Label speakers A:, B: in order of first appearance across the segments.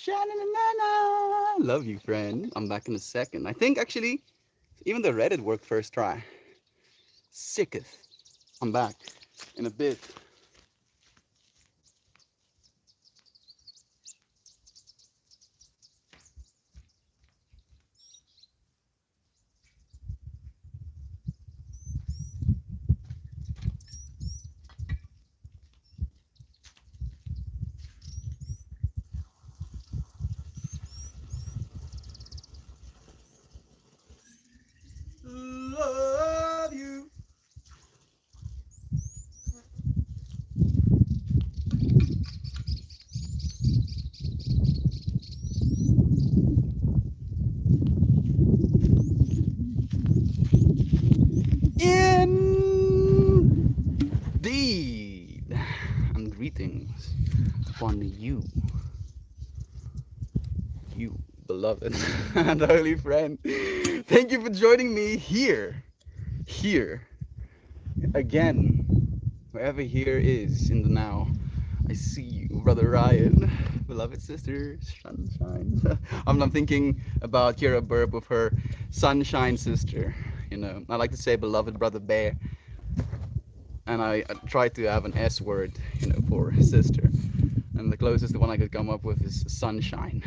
A: Sha-na-na-na-na. Love you, friend. I'm back in a second. I think actually, even the Reddit worked first try. Sicketh. I'm back in a bit. Love you. Indeed. And greetings upon you beloved and holy friend. Thank you for joining me here, again, wherever here is in the now. I see you, brother Ryan, beloved sister, sunshine. I'm thinking about Kira Burp with her sunshine sister. I like to say beloved brother Bear, and I try to have an S word, for sister. And the closest one I could come up with is sunshine.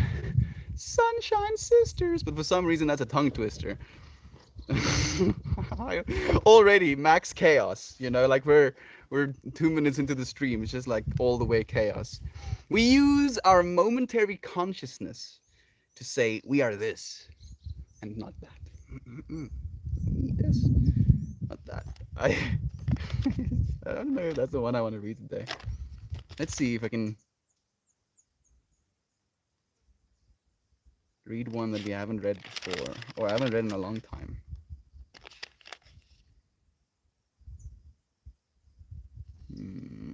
A: Sunshine sisters, but for some reason that's a tongue twister. Already max chaos, like we're 2 minutes into the stream. It's just like all the way chaos. We use our momentary consciousness to say we are this and not that. This, not that. I I don't know if that's the one I want to read today. Let's see if I can read one that we haven't read before, or I haven't read in a long time. Hmm.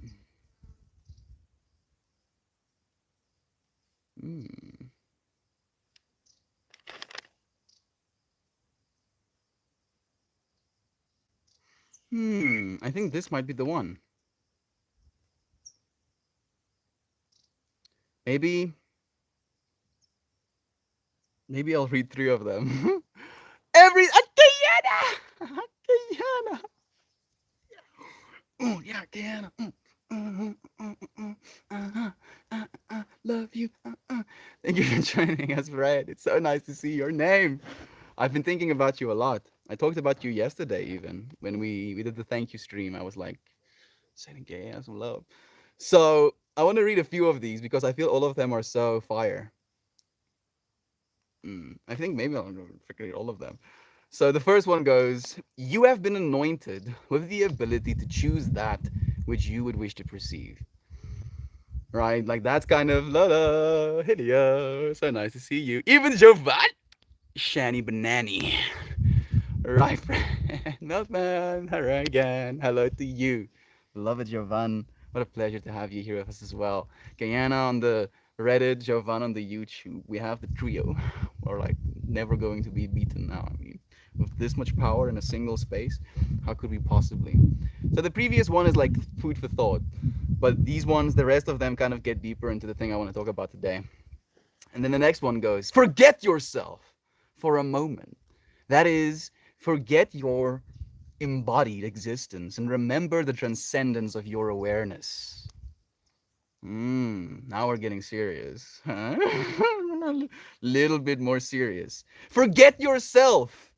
A: Hmm. I think this might be the one. Maybe I'll read three of them. Every Guyana, Guyana. Oh yeah, Guyana. Love you. Thank you for joining us, Fred. It's so nice to see your name. I've been thinking about you a lot. I talked about you yesterday, even when we did the thank you stream. I was like, sending gay some love. So I want to read a few of these because I feel all of them are so fire. I think maybe I'll read all of them. So the first one goes, you have been anointed with the ability to choose that which you would wish to perceive. Right? Like that's kind of la la, hideous. So nice to see you. Even Jovan, Shani Banani. Right, friend. Milkman, hello again. Hello to you. Beloved Jovan. What a pleasure to have you here with us as well. Guyana on the Reddit, Jovan on the YouTube. We have the trio. We're like never going to be beaten now. I mean, with this much power in a single space, how could we possibly? So the previous one is like food for thought. But these ones, the rest of them kind of get deeper into the thing I want to talk about today. And then the next one goes, forget yourself for a moment. That is, forget your embodied existence and remember the transcendence of your awareness. Now we're getting serious. Huh? A little bit more serious. Forget yourself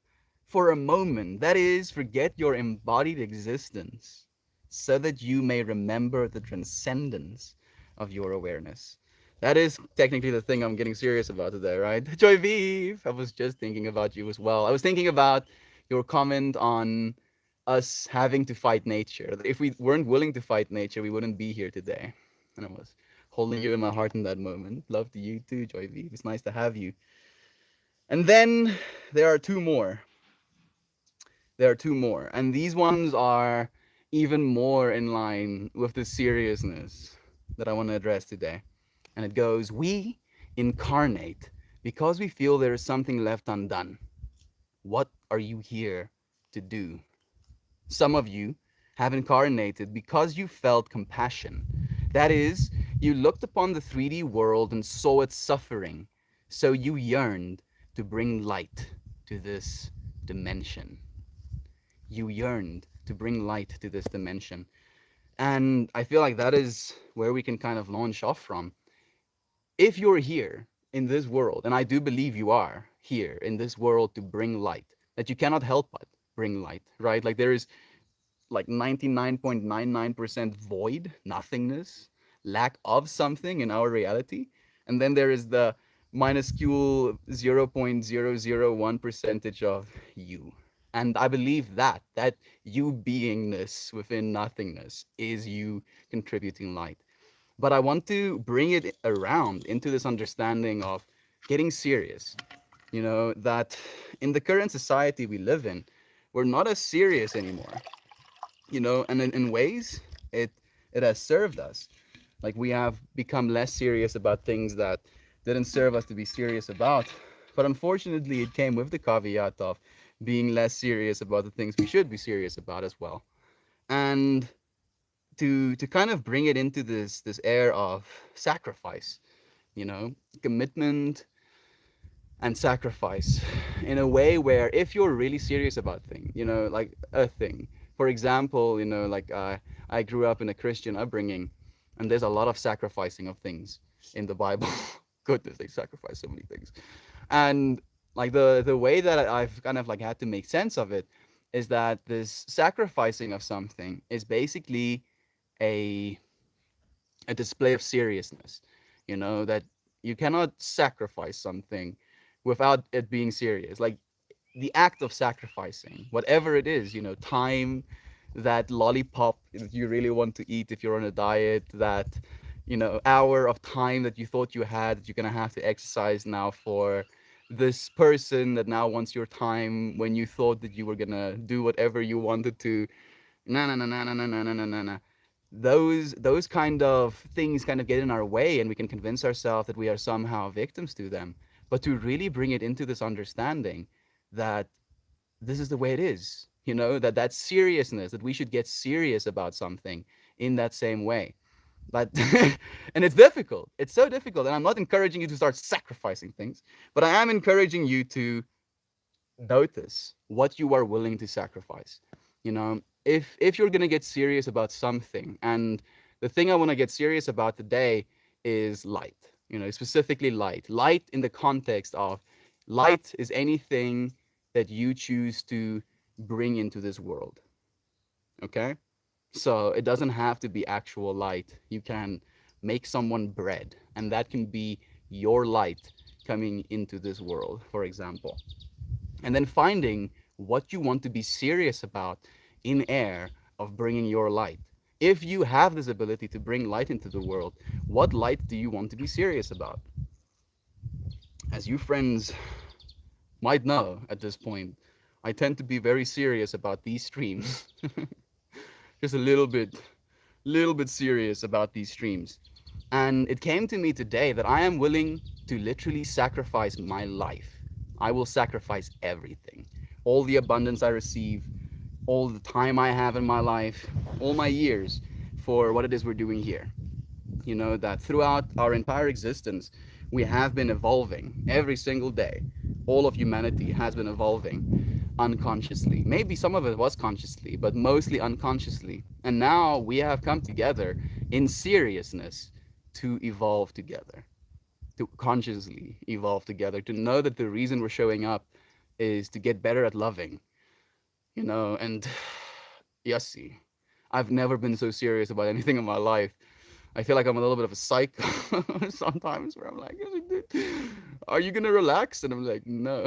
A: for a moment. That is, forget your embodied existence so that you may remember the transcendence of your awareness. That is technically the thing I'm getting serious about today, right? Joy Vive, I was just thinking about you as well. I was thinking about your comment on us having to fight nature. If we weren't willing to fight nature, we wouldn't be here today. And I was holding you in my heart in that moment. Love to you too, Joy Vive. It's nice to have you. And then there are two more. There are two more. And these ones are even more in line with the seriousness that I want to address today. And it goes, we incarnate because we feel there is something left undone. What are you here to do? Some of you have incarnated because you felt compassion. That is, You looked upon the 3D world and saw it suffering, so you yearned to bring light to this dimension. You yearned to bring light to this dimension. And I feel like that is where we can kind of launch off from. If you're here in this world, and I do believe you are here in this world to bring light, that you cannot help but bring light, right? Like there is like 99.99% void, nothingness, lack of something in our reality. And then there is the minuscule 0.001 percentage of you. And I believe that you beingness within nothingness is you contributing light. But I want to bring it around into this understanding of getting serious. That in the current society we live in, we're not as serious anymore. And in ways it it has served us. Like we have become less serious about things that didn't serve us to be serious about. But unfortunately, it came with the caveat of being less serious about the things we should be serious about as well. And to kind of bring it into this air of sacrifice, commitment and sacrifice in a way where if you're really serious about thing, like a thing, for example, like I grew up in a Christian upbringing, and there's a lot of sacrificing of things in the Bible. Goodness, they sacrifice so many things. And like the way that I've kind of like had to make sense of it is that this sacrificing of something is basically a a display of seriousness. That you cannot sacrifice something without it being serious. Like the act of sacrificing, whatever it is, time, that lollipop that you really want to eat if you're on a diet, that, hour of time that you thought you had that you're going to have to exercise now for this person that now wants your time when you thought that you were going to do whatever you wanted to. No, no, no, no, no, no, no, no, no, no, no. Those kind of things kind of get in our way, and we can convince ourselves that we are somehow victims to them. But to really bring it into this understanding that this is the way it is, that seriousness, that we should get serious about something in that same way. But and it's difficult. It's so difficult. And I'm not encouraging you to start sacrificing things, but I am encouraging you to notice what you are willing to sacrifice. If you're gonna get serious about something, and the thing I want to get serious about today is light. Specifically light. Light in the context of light is anything that you choose to bring into this world. Okay? So it doesn't have to be actual light. You can make someone bread, and that can be your light coming into this world, for example. And then finding what you want to be serious about in air of bringing your light. If you have this ability to bring light into the world, what light do you want to be serious about? As you friends might know at this point, I tend to be very serious about these streams. Just a little bit serious about these streams. And it came to me today that I am willing to literally sacrifice my life. I will sacrifice everything. All the abundance I receive, all the time I have in my life, all my years for what it is we're doing here. That throughout our entire existence, we have been evolving every single day. All of humanity has been evolving unconsciously. Maybe some of it was consciously, but mostly unconsciously. And now we have come together in seriousness to evolve together, to consciously evolve together, to know that the reason we're showing up is to get better at loving, and yes, I've never been so serious about anything in my life. I feel like I'm a little bit of a psycho sometimes, where I'm like, are you gonna relax? And I'm like, no.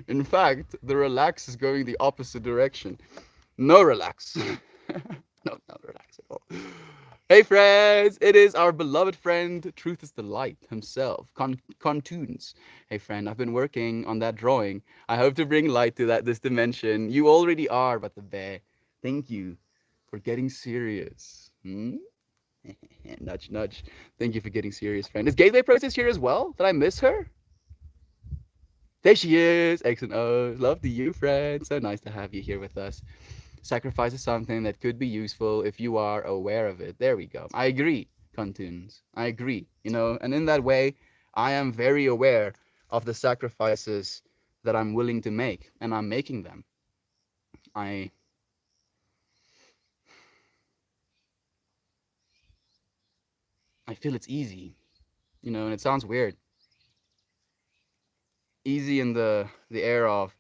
A: In fact, the relax is going the opposite direction. No relax. No, not relax at all. Hey friends, it is our beloved friend, Truth is the Light himself, Contoons. Hey friend, I've been working on that drawing. I hope to bring light to this dimension. You already are, but the bear. Thank you for getting serious. Nudge, nudge. Thank you for getting serious, friend. Is Gateway Process here as well? Did I miss her? There she is. X and O's. Love to you, friend. So nice to have you here with us. Sacrifice is something that could be useful if you are aware of it. There we go. I agree cartoons. I agree, and in that way, I am very aware of the sacrifices that I'm willing to make, and I'm making them. I I feel it's easy, and it sounds weird. Easy in the air of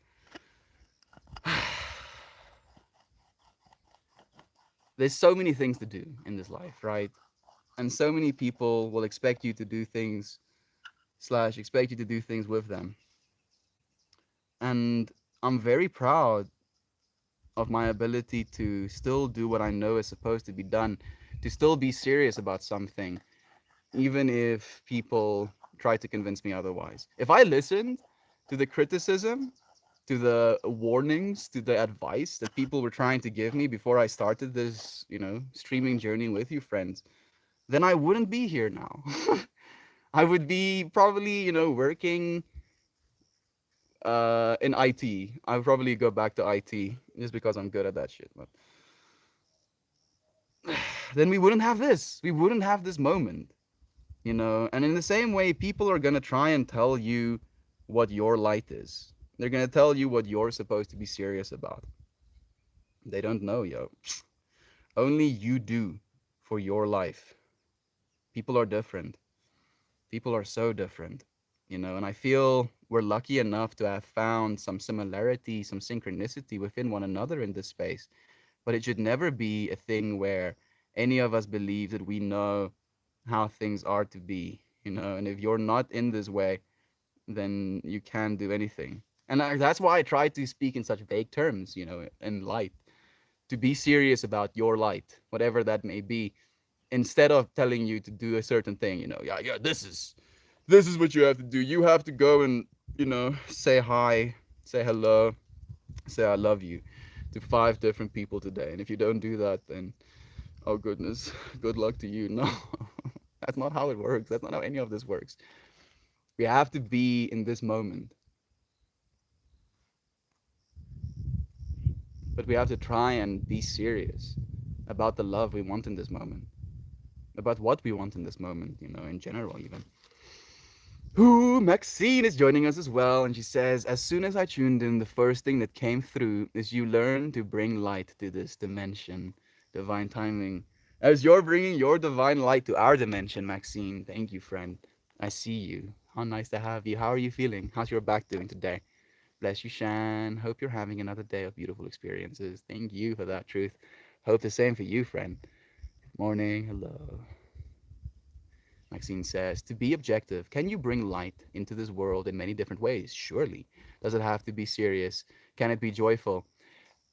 A: there's so many things to do in this life, right? And so many people will expect you to do things slash expect you to do things with them. And I'm very proud of my ability to still do what I know is supposed to be done, to still be serious about something, even if people try to convince me otherwise. If I listened to the criticism, to the warnings, to the advice that people were trying to give me before I started this, streaming journey with you friends, then I wouldn't be here now. I would be probably, working in IT. I would probably go back to IT just because I'm good at that shit. But then we wouldn't have this. We wouldn't have this moment, And in the same way, people are gonna try and tell you what your light is. They're gonna tell you what you're supposed to be serious about. They don't know, yo. Only you do for your life. People are different. People are so different, and I feel we're lucky enough to have found some similarity, some synchronicity within one another in this space. But it should never be a thing where any of us believe that we know how things are to be, and if you're not in this way, then you can't do anything. And that's why I try to speak in such vague terms, in light, to be serious about your light, whatever that may be, instead of telling you to do a certain thing, yeah, yeah, this is what you have to do. You have to go and, say hi, say hello, say I love you to 5 different people today. And if you don't do that, then oh goodness, good luck to you. No, that's not how it works. That's not how any of this works. We have to be in this moment, but we have to try and be serious about the love we want in this moment, about what we want in this moment, in general, even. Ooh, Maxine is joining us as well, and she says, as soon as I tuned in, the first thing that came through is you learn to bring light to this dimension. Divine timing. As you're bringing your divine light to our dimension, Maxine. Thank you, friend. I see you. How nice to have you. How are you feeling? How's your back doing today? Bless you, Shan. Hope you're having another day of beautiful experiences. Thank you for that truth. Hope the same for you, friend. Morning. Hello. Maxine says, to be objective, can you bring light into this world in many different ways? Surely. Does it have to be serious? Can it be joyful?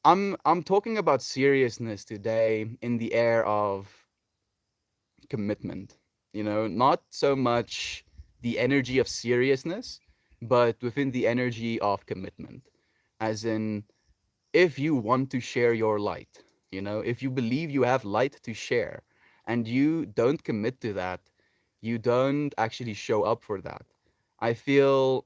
A: I'm talking about seriousness today in the air of commitment. Not so much the energy of seriousness, but within the energy of commitment. As in, if you want to share your light, if you believe you have light to share and you don't commit to that, you don't actually show up for that. I feel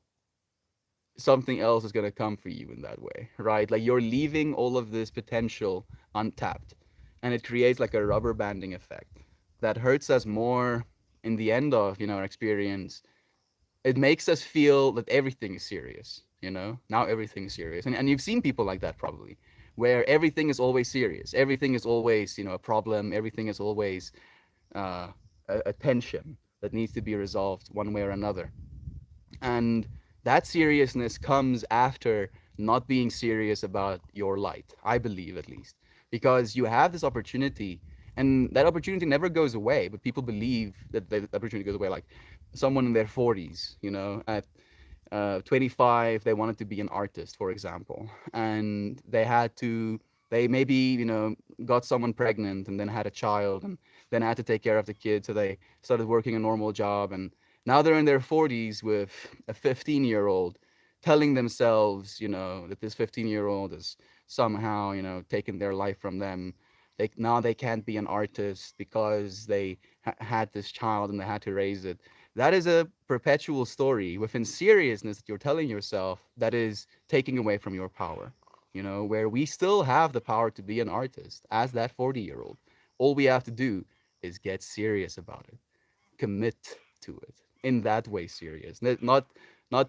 A: something else is going to come for you in that way, right? Like you're leaving all of this potential untapped, and it creates like a rubber banding effect that hurts us more in the end of, our experience. It makes us feel that everything is serious, now everything is serious. And you've seen people like that probably, where everything is always serious, everything is always, a problem, everything is always uh, a tension that needs to be resolved one way or another. And that seriousness comes after not being serious about your light, I believe at least, because you have this opportunity, and that opportunity never goes away, but people believe that the opportunity goes away. Like someone in their 40s, at 25, they wanted to be an artist, for example, and they maybe, got someone pregnant and then had a child and then had to take care of the kid. So they started working a normal job. And now they're in their 40s with a 15-year-old telling themselves, that this 15-year-old is somehow, taken their life from them. Now they can't be an artist because they had this child and they had to raise it. That is a perpetual story within seriousness that you're telling yourself that is taking away from your power, where we still have the power to be an artist as that 40-year-old. All we have to do is get serious about it. Commit to it in that way. Serious, not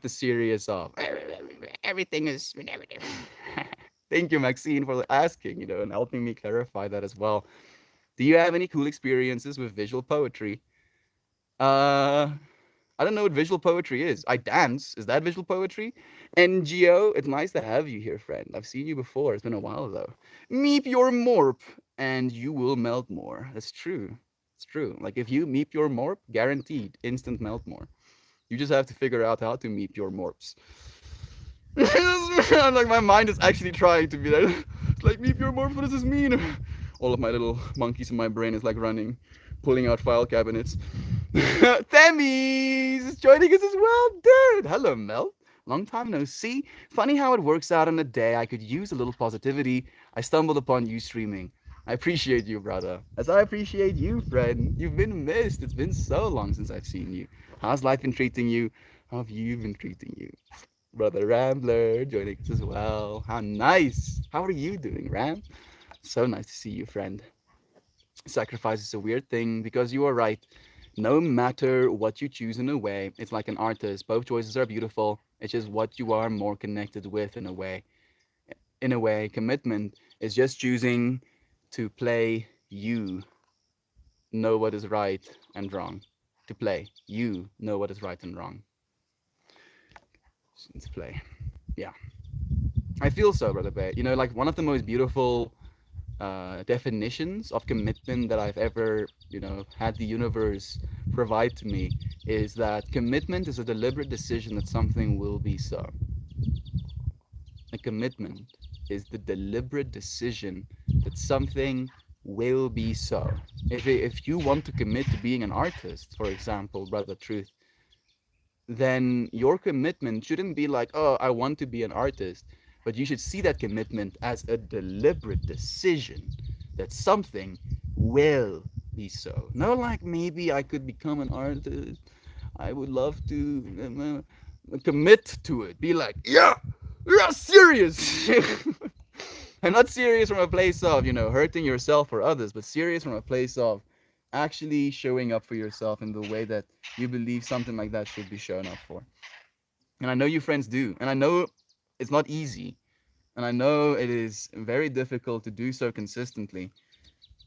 A: the serious of everything is. Thank you, Maxine, for asking, and helping me clarify that as well. Do you have any cool experiences with visual poetry? Uh, I don't know what visual poetry is. I dance. Is that visual poetry? NGO, it's nice to have you here, friend. I've seen you before. It's been a while, though. Meep your morp, and you will melt more. That's true. It's true. Like, if you meep your morp, guaranteed, instant melt more. You just have to figure out how to meep your morps. I'm like, my mind is actually trying to be like, it's like, meep your morp, what does this mean? All of my little monkeys in my brain is like running, pulling out file cabinets. Themis is joining us as well, dude. Hello, Mel. Long time no see. Funny how it works out on a day I could use a little positivity. I stumbled upon you streaming. I appreciate you, brother. As I appreciate you, friend. You've been missed. It's been so long since I've seen you. How's life been treating you? How have you been treating you? Brother Rambler joining us as well. How nice. How are you doing, Ram? So nice to see you, friend. Sacrifice is a weird thing because you are right. No matter what you choose in a way, it's like an artist. Both choices are beautiful. It's just what you are more connected with in a way. In a way, commitment is just choosing to play you know what is right and wrong. To play. You know what is right and wrong. To play. Yeah. I feel so, Brother Bear. Like one of the most beautiful definitions of commitment that I've ever, had the universe provide to me is that commitment is a deliberate decision that something will be so. A commitment is the deliberate decision that something will be so. If you want to commit to being an artist, for example, Brother Truth, then your commitment shouldn't be like, oh, I want to be an artist, but you should see that commitment as a deliberate decision that something will be so. No, like maybe I could become an artist. I would love to commit to it. Be like, yeah, you're serious. I'm not serious from a place of, hurting yourself or others, but serious from a place of actually showing up for yourself in the way that you believe something like that should be shown up for. And I know you friends do. And I know it's not easy. And I know it is very difficult to do so consistently.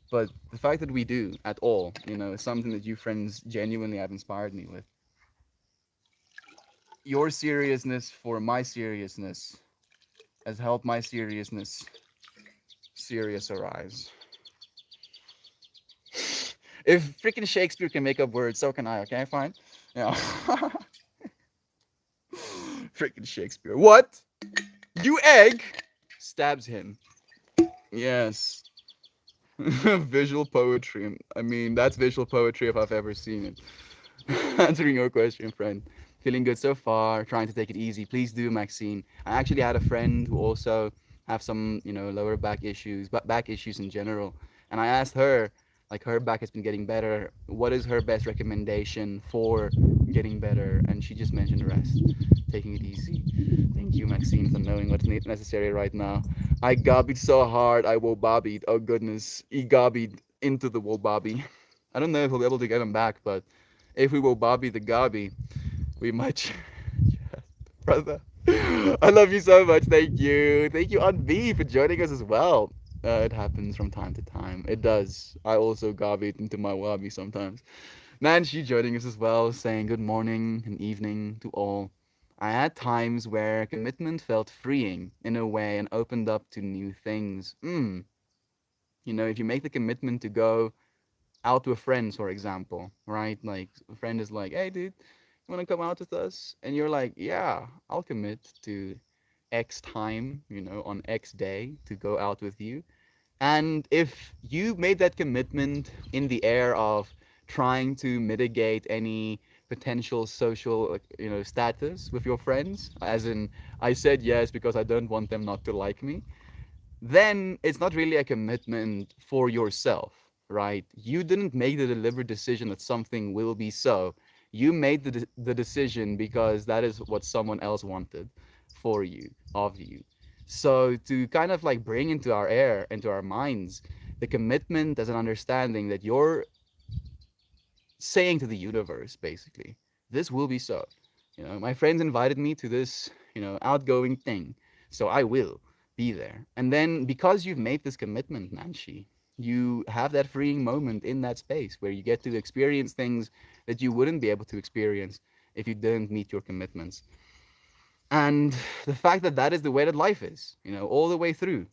A: But the fact that we do at all, is something that you friends genuinely have inspired me with. Your seriousness for my seriousness has helped my seriousness serious arise. If freaking Shakespeare can make up words, so can I, okay? Fine. Yeah. Freaking Shakespeare. What? You egg? Stabs him. Yes. Visual poetry. I mean, that's visual poetry if I've ever seen it. Answering your question, friend. Feeling good so far. Trying to take it easy. Please do, Maxine. I actually had a friend who also have some, lower back issues, but back issues in general. And I asked her, like her back has been getting better. What is her best recommendation for getting better? And she just mentioned rest, taking it easy. Thank you, Maxine, for knowing what's necessary right now. I gobbied so hard, I wobobbied. Oh goodness, he gobbied into the wobobby. I don't know if we'll be able to get him back, but if we wobobby the gobby, we might. Yes, brother. I love you so much. Thank you. Thank you, Aunt B, for joining us as well. It happens from time to time. It does. I also gobbied into my wobby sometimes. Nancy joining us as well, saying good morning and evening to all. I had times where commitment felt freeing in a way and opened up to new things. If you make the commitment to go out with friends, for example, right? Like a friend is like, hey, dude, you want to come out with us? And you're like, yeah, I'll commit to X time, on X day to go out with you. And if you made that commitment in the air of trying to mitigate any potential social, status with your friends, as in, I said yes because I don't want them not to like me, then it's not really a commitment for yourself, right? You didn't make the deliberate decision that something will be so. You made the decision because that is what someone else wanted for you, of you. So to kind of like bring into our air, into our minds, the commitment as an understanding that your saying to the universe, basically, this will be so. My friends invited me to this, outgoing thing, so I will be there. And then because you've made this commitment, Nanshi, you have that freeing moment in that space where you get to experience things that you wouldn't be able to experience if you didn't meet your commitments. And the fact that that is the way that life is, all the way through,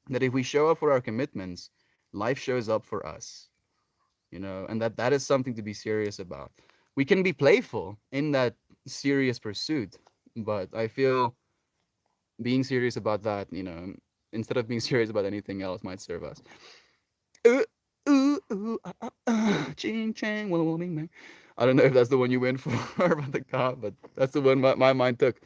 A: that if we show up for our commitments, life shows up for us, and that is something to be serious about. We can be playful in that serious pursuit, but I feel being serious about that, instead of being serious about anything else, might serve us. Ooh, ching chang, walla walla bing bang. I don't know if that's the one you went for, about the car, but that's the one my mind took.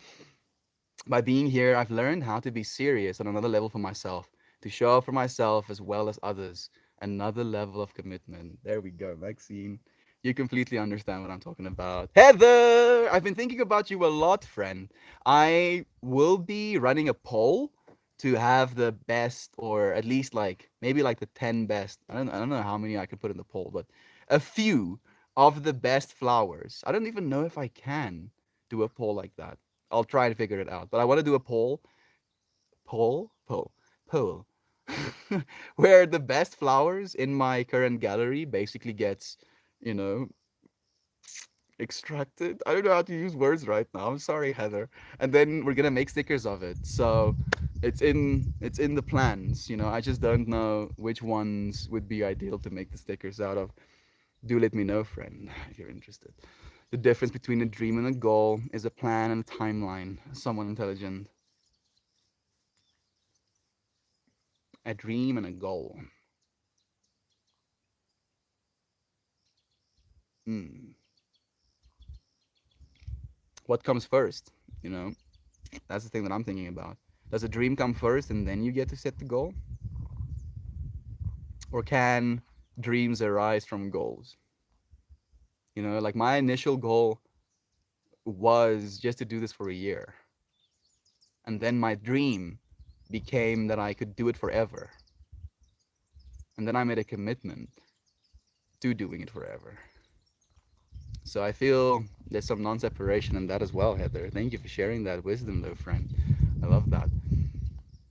A: By being here, I've learned how to be serious on another level for myself, to show up for myself as well as others. Another level of commitment. There we go, Maxine. You completely understand what I'm talking about. Heather, I've been thinking about you a lot, friend. I will be running a poll to have the best, or at least like maybe like the 10 best. I don't know how many I could put in the poll, but a few of the best flowers. I don't even know if I can do a poll like that. I'll try and figure it out. But I want to do a poll, where the best flowers in my current gallery basically gets, you know, extracted. I don't know how to use words right now. I'm sorry, Heather. And then we're gonna make stickers of it. So it's in the plans. I just don't know which ones would be ideal to make the stickers out of. Do let me know, friend, if you're interested. The difference between a dream and a goal is a plan and a timeline. Someone intelligent. A dream and a goal. Hmm. What comes first? You know, that's the thing that I'm thinking about. Does a dream come first and then you get to set the goal? Or can dreams arise from goals? Like my initial goal was just to do this for a year. And then my dream became that I could do it forever. And then I made a commitment to doing it forever. So I feel there's some non separation in that as well, Heather. Thank you for sharing that wisdom, though, friend. I love that.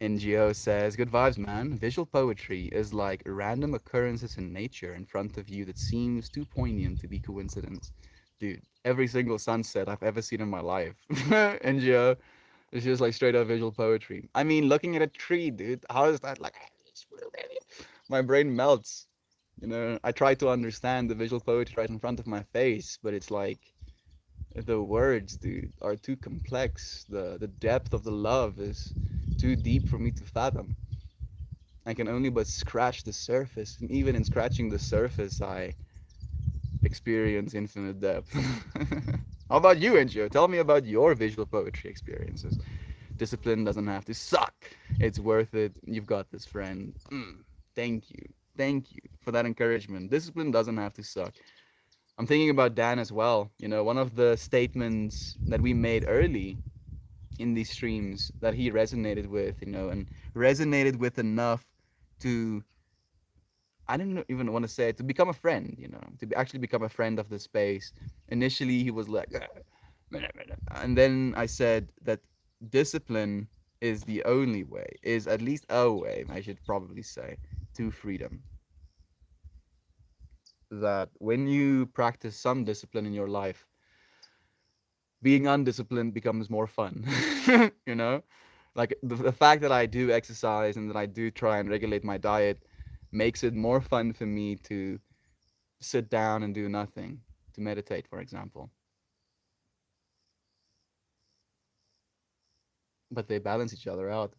A: NGO says, good vibes, man. Visual poetry is like random occurrences in nature in front of you that seems too poignant to be coincidence. Dude, every single sunset I've ever seen in my life, NGO, is just like straight up visual poetry. I mean, looking at a tree, dude, how is that like? My brain melts. I try to understand the visual poetry right in front of my face, but it's like the words, dude, are too complex. The depth of the love is too deep for me to fathom. I can only but scratch the surface, and even in scratching the surface, I experience infinite depth. How about you, Enjo? Tell me about your visual poetry experiences. Discipline doesn't have to suck. It's worth it. You've got this, friend. Thank you. Thank you for that encouragement. Discipline doesn't have to suck. I'm thinking about Dan as well. One of the statements that we made early in these streams that he resonated with, and resonated with enough to, I didn't even want to say it, to become a friend, actually become a friend of the space. Initially, he was like, and then I said that discipline is the only way, is at least a way, I should probably say, to freedom. That when you practice some discipline in your life, being undisciplined becomes more fun. you know like the fact that I do exercise and that I do try and regulate my diet makes it more fun for me to sit down and do nothing, to meditate, for example. But they balance each other out,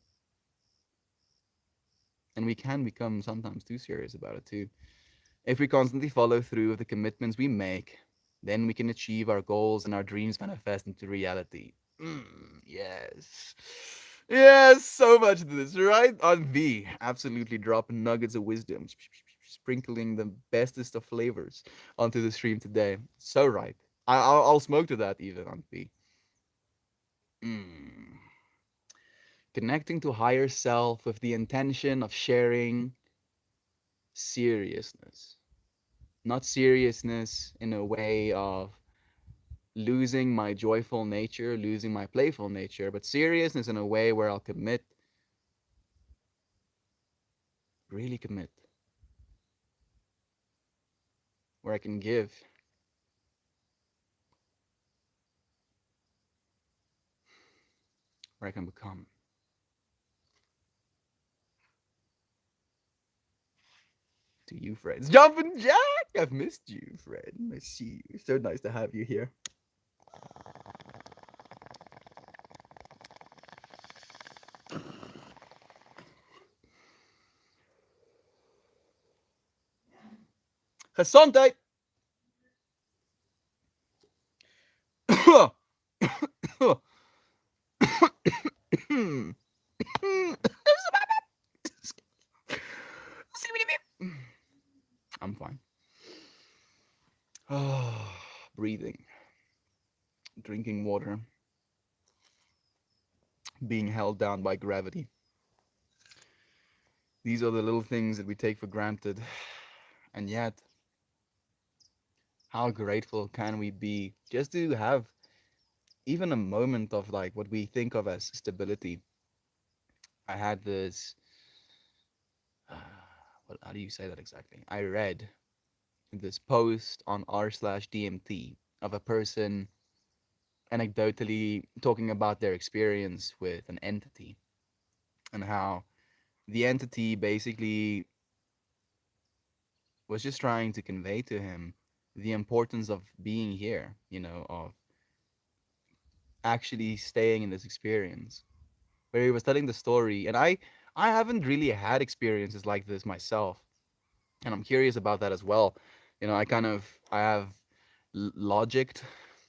A: and we can become sometimes too serious about it too. If we constantly follow through with the commitments we make, then we can achieve our goals and our dreams manifest into reality. Yes. Yes, so much of this, right? On V. Absolutely dropping nuggets of wisdom, sprinkling the bestest of flavors onto the stream today. So right. I'll smoke to that even on V. Mm. Connecting to higher self with the intention of sharing seriousness. Not seriousness in a way of losing my joyful nature, losing my playful nature, but seriousness in a way where I'll commit, really commit, where I can give, where I can become. To you, friends. Jumpin' Jack! I've missed you, friend. I see you. So nice to have you here. Gesondheid! I'm fine. Breathing, drinking water, being held down by gravity. These are the little things that we take for granted. And yet, how grateful can we be just to have even a moment of like what we think of as stability? I had this, uh, how do you say that exactly? I read this post on r slash DMT of a person anecdotally talking about their experience with an entity and how the entity basically was just trying to convey to him the importance of being here, of actually staying in this experience. Where he was telling the story, and I haven't really had experiences like this myself, and I'm curious about that as well. I have logicked,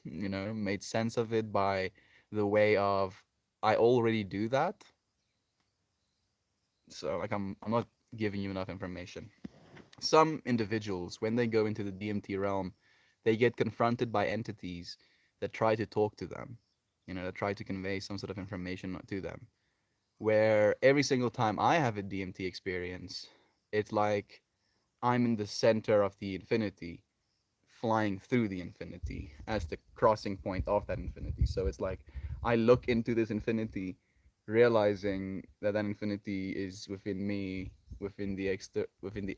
A: made sense of it by the way of I already do that. So like I'm not giving you enough information. Some individuals, when they go into the DMT realm, they get confronted by entities that try to talk to them, that try to convey some sort of information to them. Where every single time I have a DMT experience, it's like I'm in the center of the infinity, flying through the infinity as the crossing point of that infinity. So it's like I look into this infinity, realizing that that infinity is within me, within the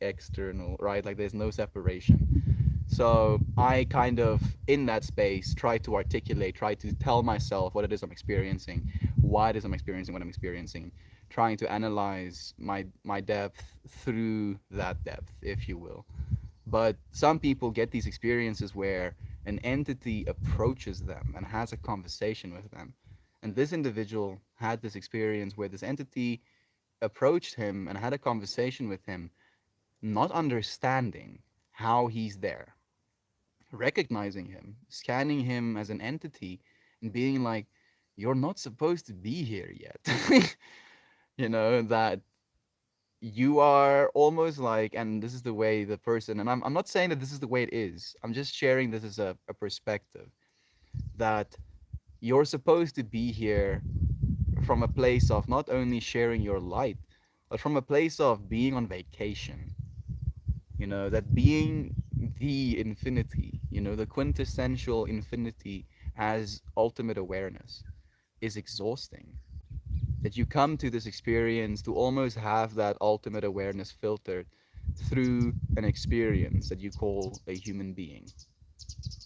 A: external, right? Like there's no separation. So I kind of, in that space, try to articulate, try to tell myself what it is I'm experiencing, why it is I'm experiencing what I'm experiencing, trying to analyze my depth through that depth, if you will. But some people get these experiences where an entity approaches them and has a conversation with them. And this individual had this experience where this entity approached him and had a conversation with him, not understanding how he's there, recognizing him, scanning him as an entity, and being like, you're not supposed to be here yet. That you are almost like, and this is the way the person, and I'm not saying that this is the way it is, I'm just sharing this as a perspective that you're supposed to be here from a place of not only sharing your light, but from a place of being on vacation. That being the infinity, the quintessential infinity as ultimate awareness is exhausting. That you come to this experience to almost have that ultimate awareness filtered through an experience that you call a human being.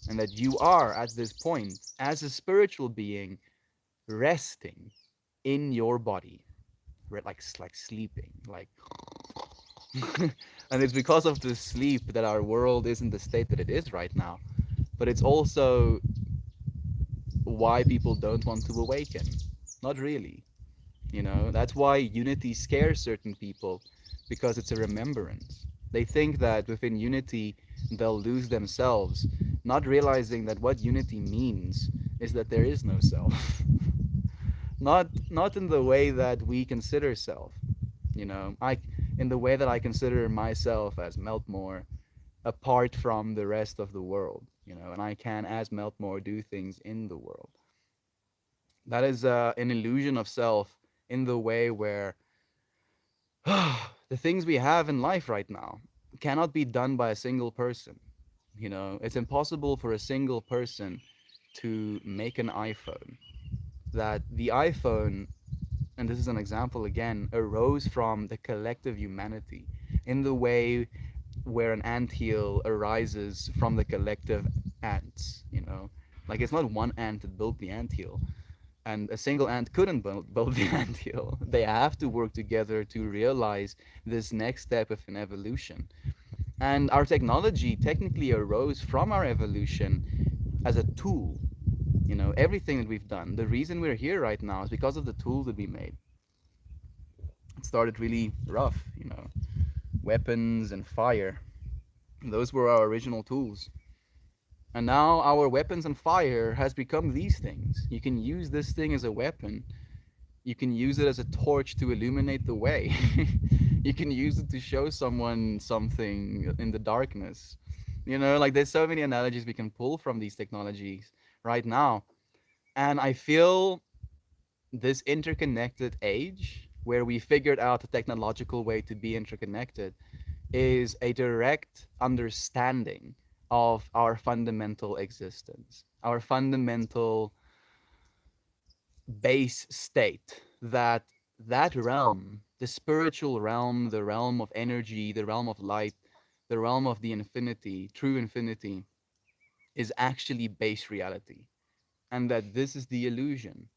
A: And that you are at this point, as a spiritual being, resting in your body, like sleeping, like and it's because of the sleep that our world is in the state that it is right now. But it's also why people don't want to awaken. Not really. That's why unity scares certain people, because it's a remembrance. They think that within unity they'll lose themselves, not realizing that what unity means is that there is no self. Not in the way that we consider self. I in the way that I consider myself as Meltmore apart from the rest of the world, and I can, as Meltmore, do things in the world. That is an illusion of self in the way where the things we have in life right now cannot be done by a single person. It's impossible for a single person to make an iPhone. That the iPhone, and this is an example again, arose from the collective humanity in the way where an anthill arises from the collective ants. Like it's not one ant that built the anthill, and a single ant couldn't build the anthill. They have to work together to realize this next step of an evolution. And our technology technically arose from our evolution as a tool. Everything that we've done, the reason we're here right now is because of the tools that we made. It started really rough. Weapons and fire. Those were our original tools. And now our weapons and fire has become these things. You can use this thing as a weapon. You can use it as a torch to illuminate the way. You can use it to show someone something in the darkness. Like there's so many analogies we can pull from these technologies right now. And I feel this interconnected age where we figured out a technological way to be interconnected is a direct understanding of our fundamental existence, our fundamental base state, that realm, the spiritual realm, the realm of energy, the realm of light, the realm of the infinity, true infinity, is actually base reality. And that this is the illusion,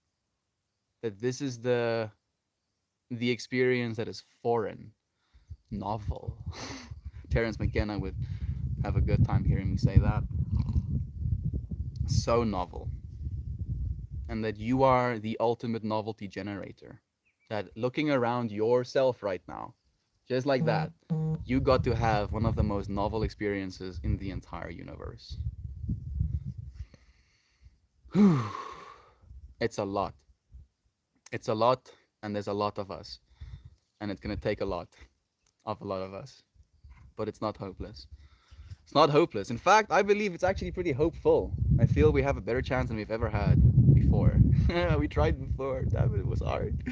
A: that this is the experience that is foreign, novel. Terence McKenna would have a good time hearing me say that. So novel. And that you are the ultimate novelty generator. That looking around yourself right now, just like that, you got to have one of the most novel experiences in the entire universe. It's a lot. It's a lot, and there's a lot of us. And it's going to take a lot of a lot of us. But it's not hopeless. It's not hopeless. In fact, I believe it's actually pretty hopeful. I feel we have a better chance than we've ever had before. We tried before. Damn it was hard.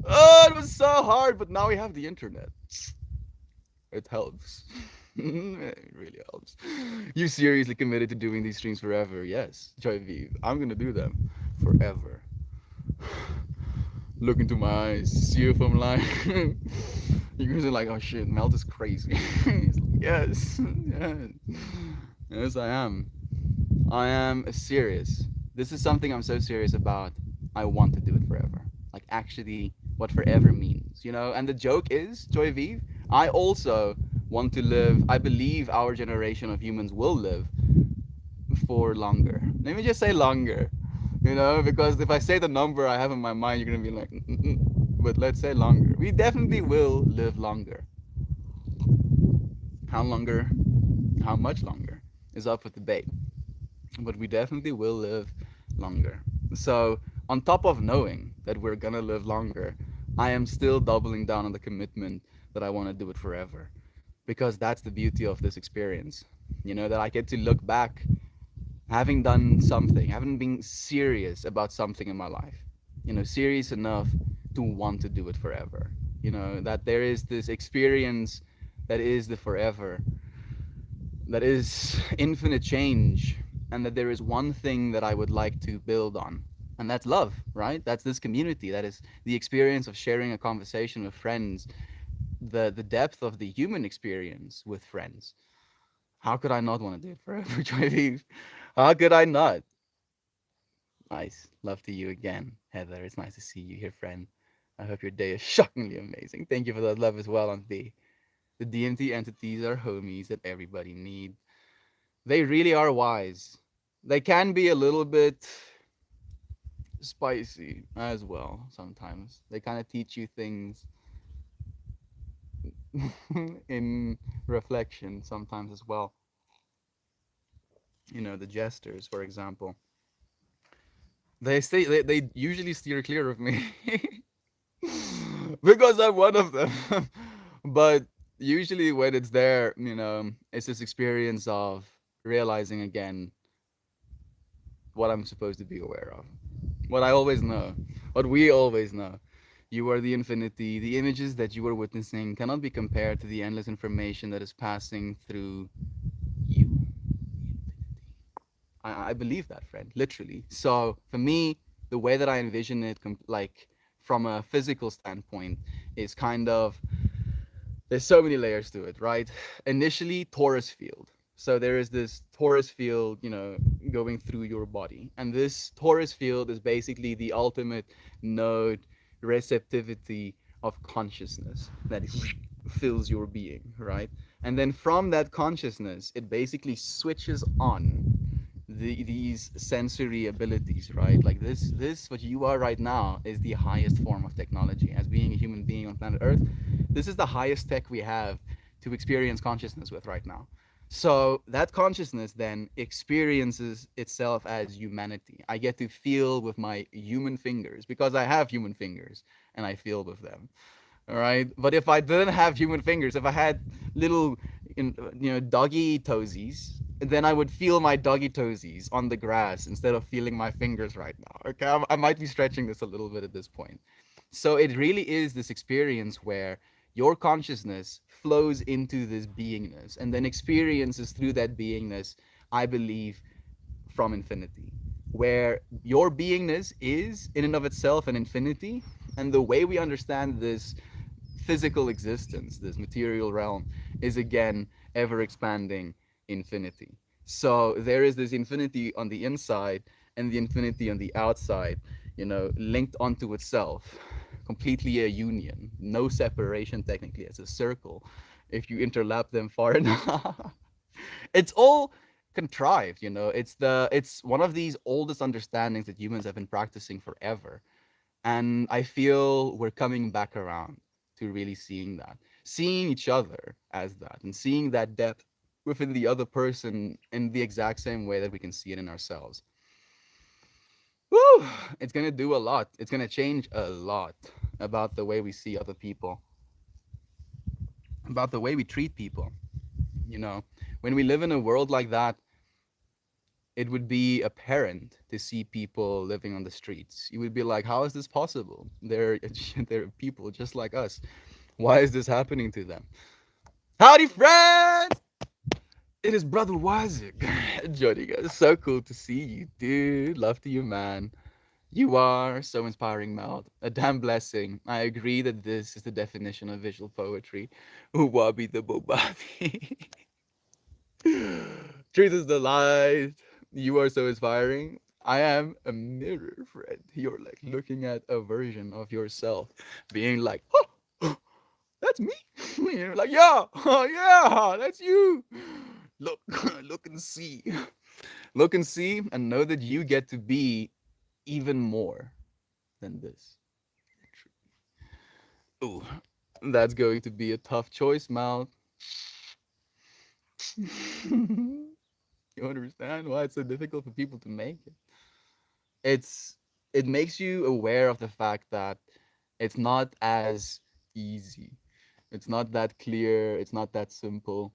A: Oh, it was so hard, but now we have the internet. It helps. It really helps. You seriously committed to doing these streams forever? Yes, Joy V. I'm gonna do them forever. Look into my eyes, see if I'm lying. You guys are like, oh shit, Melt is crazy. Yes, yes, yes, I am. I am serious. This is something I'm so serious about. I want to do it forever. Like actually, what forever means. And the joke is, Joy Vive, I also want to live. I believe our generation of humans will live for longer. Let me just say longer. Because if I say the number I have in my mind, you're gonna be like, mm-mm. But let's say longer. We definitely will live longer. How longer? How much longer is up for debate. But we definitely will live longer. So, on top of knowing that we're gonna live longer, I am still doubling down on the commitment that I want to do it forever. Because that's the beauty of this experience. That I get to look back, having done something, having been serious about something in my life. Serious enough to want to do it forever. That there is this experience that is the forever, that is infinite change, and that there is one thing that I would like to build on, and that's love, right? That's this community. That is the experience of sharing a conversation with friends, the depth of the human experience with friends. How could I not want to do it forever, Joy? How could I not? Nice. Love to you again, Heather. It's nice to see you here, friend. I hope your day is shockingly amazing. Thank you for that love as well, Aunt B. The DMT entities are homies that everybody need. They really are wise. They can be a little bit spicy as well sometimes. They kind of teach you things in reflection sometimes as well. The jesters, for example. They usually steer clear of me because I'm one of them. But usually when it's there, it's this experience of realizing again what I'm supposed to be aware of. What I always know. What we always know. You are the infinity. The images that you are witnessing cannot be compared to the endless information that is passing through you. I believe that, friend, literally. So for me, the way that I envision it, like from a physical standpoint, is kind of there's so many layers to it, right? Initially, torus field. So there is this torus field, going through your body, and this torus field is basically the ultimate node receptivity of consciousness that fills your being, right? And then from that consciousness, it basically switches on these sensory abilities, right? Like this what you are right now is the highest form of technology. As being a human being on planet Earth, this is the highest tech we have to experience consciousness with right now. So that consciousness then experiences itself as humanity. I get to feel with my human fingers because I have human fingers and I feel with them. All right. But if I didn't have human fingers, if I had little, doggy toesies, then I would feel my doggy toesies on the grass instead of feeling my fingers right now. Okay. I might be stretching this a little bit at this point. So it really is this experience where your consciousness flows into this beingness and then experiences through that beingness, I believe, from infinity, where your beingness is in and of itself an infinity. And the way we understand this physical existence, this material realm, is again ever expanding infinity. So there is this infinity on the inside and the infinity on the outside, linked onto itself, completely a union, no separation technically. It's a circle if you interlap them far enough. It's all contrived, it's one of these oldest understandings that humans have been practicing forever, and I feel we're coming back around to really seeing each other as that, and seeing that depth within the other person in the exact same way that we can see it in ourselves. Woo! It's gonna do a lot. It's gonna change a lot about the way we see other people, about the way we treat people. You know, when we live in a world like that, it would be apparent to see people living on the streets. You would be like, how is this possible? They're people just like us. Why is this happening to them? Howdy, friends! It is Brother Wazik joining us. So cool to see you, dude. Love to you, man. You are so inspiring, Mel. A damn blessing. I agree that this is the definition of visual poetry. Wabi the Bobabi. Truth is the light. You are so inspiring. I am a mirror, friend. You're like looking at a version of yourself, being like, oh, that's me. You're like, yeah, oh, yeah, that's you. Look, look and see. Look and see, and know that you get to be even more than this. Ooh, that's going to be a tough choice, Mal. You understand why it's so difficult for people to make it? It's it makes you aware of the fact that it's not as easy. It's not that clear, it's not that simple.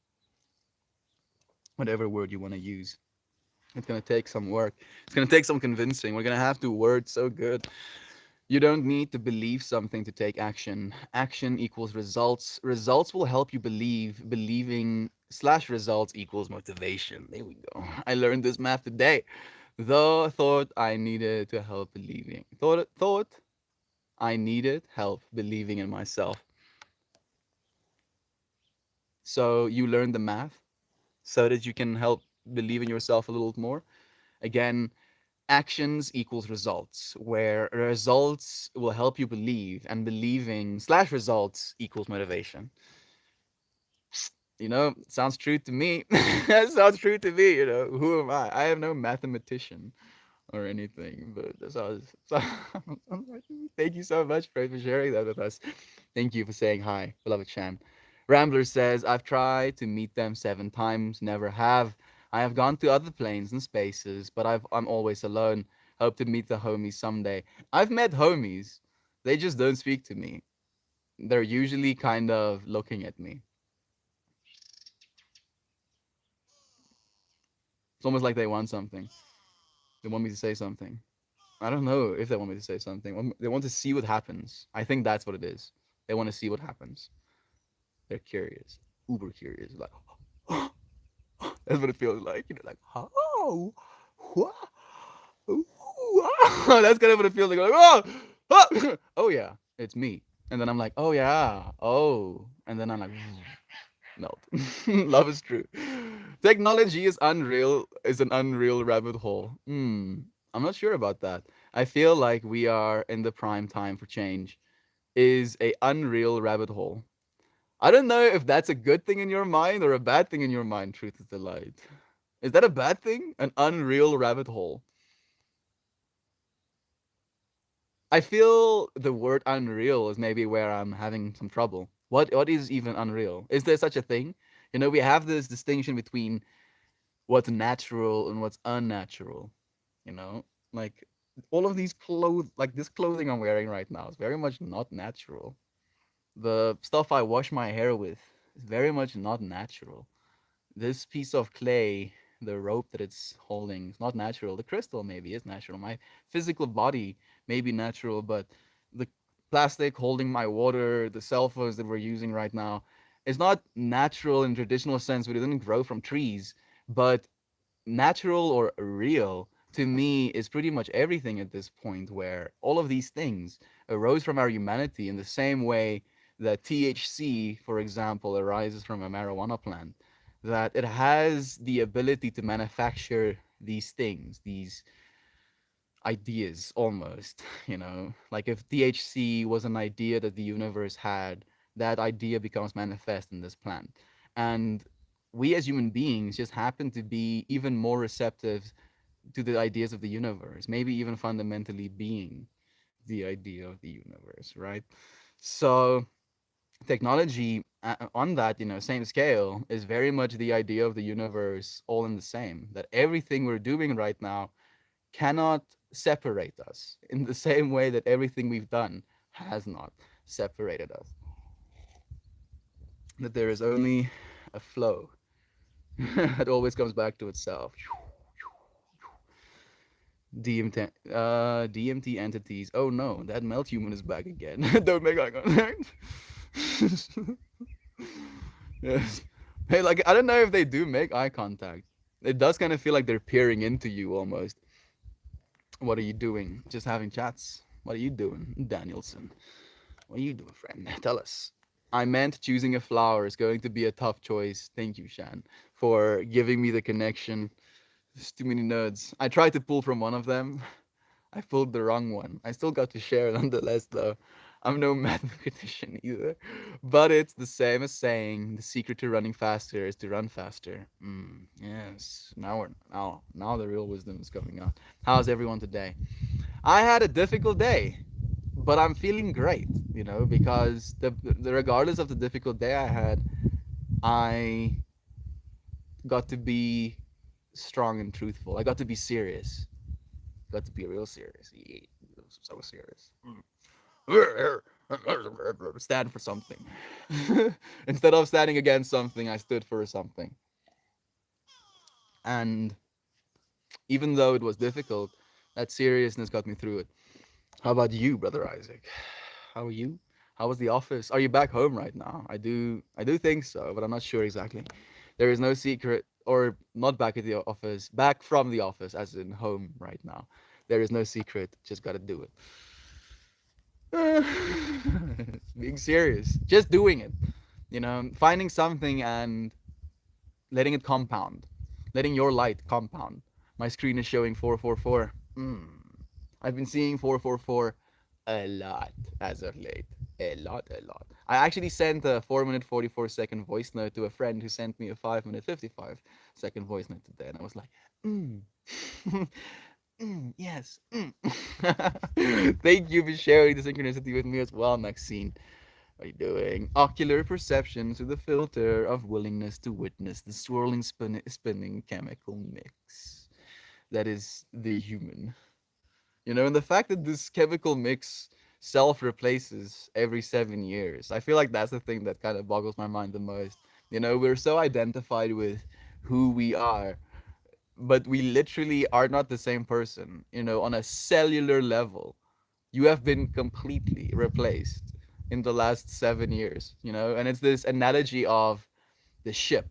A: Whatever word you want to use. It's going to take some work. It's going to take some convincing. We're going to have to word so good. You don't need to believe something to take action. Action equals results. Results will help you believe. Believing slash results equals motivation. There we go. I learned this math today. Though thought I needed to help believing. Thought I needed help believing in myself. So you learn the math so that you can help believe in yourself a little more. Again, actions equals results, where results will help you believe, and believing slash results equals motivation. Sounds true to me. That sounds true to me. Who am I? I am no mathematician or anything, but that thank you so much for sharing that with us. Thank you for saying hi, beloved Chan. Rambler says, I've tried to meet them 7 times, never have. I have gone to other planes and spaces, but I'm always alone. Hope to meet the homies someday. I've met homies. They just don't speak to me. They're usually kind of looking at me. It's almost like they want something. They want me to say something. I don't know if they want me to say something. They want to see what happens. I think that's what it is. They want to see what happens. They're curious, uber curious. Like, that's what it feels like. Like, oh, what? Ooh, ah. That's kind of what it feels like. Like, oh, ah. Oh yeah, it's me. And then I'm like, oh yeah, oh. And then I'm like, melt. Love is true. Technology is unreal. Is an unreal rabbit hole. I'm not sure about that. I feel like we are in the prime time for change. Is a unreal rabbit hole. I don't know if that's a good thing in your mind or a bad thing in your mind. Truth is the light. Is that a bad thing? An unreal rabbit hole. I feel the word unreal is maybe where I'm having some trouble. What is even unreal? Is there such a thing? We have this distinction between what's natural and what's unnatural. You know, like all of these clothes, like this clothing I'm wearing right now, is very much not natural. The stuff I wash my hair with is very much not natural. This piece of clay, the rope that it's holding, is not natural. The crystal maybe is natural. My physical body may be natural, but the plastic holding my water, the cell phones that we're using right now, is not natural in traditional sense. But it didn't grow from trees, but natural or real to me is pretty much everything at this point, where all of these things arose from our humanity in the same way that THC, for example, arises from a marijuana plant, that it has the ability to manufacture these things, these ideas almost, like if THC was an idea that the universe had, that idea becomes manifest in this plant. And we as human beings just happen to be even more receptive to the ideas of the universe, maybe even fundamentally being the idea of the universe, right? So technology on that same scale is very much the idea of the universe, all in the same, that everything we're doing right now cannot separate us in the same way that everything we've done has not separated us, that there is only a flow that always comes back to itself. DMT entities. Oh no, that melt human is back again. Don't make eye contact. Yes. Hey, like I don't know if they do make eye contact. It does kind of feel like they're peering into you almost. What are you doing? Just having chats. What are you doing, Danielson? What are you doing, friend? Tell us. I meant choosing a flower is going to be a tough choice. Thank you, Shan, for giving me the connection. There's too many nodes. I tried to pull from one of them. I pulled the wrong one. I still got to share nonetheless, though. I'm no mathematician either. But it's the same as saying the secret to running faster is to run faster. Yes. Now the real wisdom is coming out. How's everyone today? I had a difficult day, but I'm feeling great, because the regardless of the difficult day I had, I got to be strong and truthful. I got to be serious. Got to be real serious. Yeah, so serious. Stand for something. Instead of standing against something, I stood for something. And even though it was difficult, that seriousness got me through it. How about you, brother Isaac? How are you? How was the office? Are you back home right now? I do think so, but I'm not sure exactly. There is no secret, or not back at the office, back from the office, as in home right now. There is no secret. Just gotta do it. Being serious, just doing it. Finding something and letting it compound, letting your light compound. My screen is showing 444. I've been seeing 444 a lot as of late. A lot, a lot. I actually sent a 4 minute 44-second voice note to a friend who sent me a 5 minute 55-second voice note today, and I was like, mm. Yes. Thank you for sharing the synchronicity with me as well, Maxine. How are you doing? Ocular perception through the filter of willingness to witness the swirling, spinning chemical mix. That is the human. And the fact that this chemical mix self replaces every 7 years, I feel like that's the thing that kind of boggles my mind the most. We're so identified with who we are but we literally are not the same person, on a cellular level. You have been completely replaced in the last 7 years, and it's this analogy of the ship.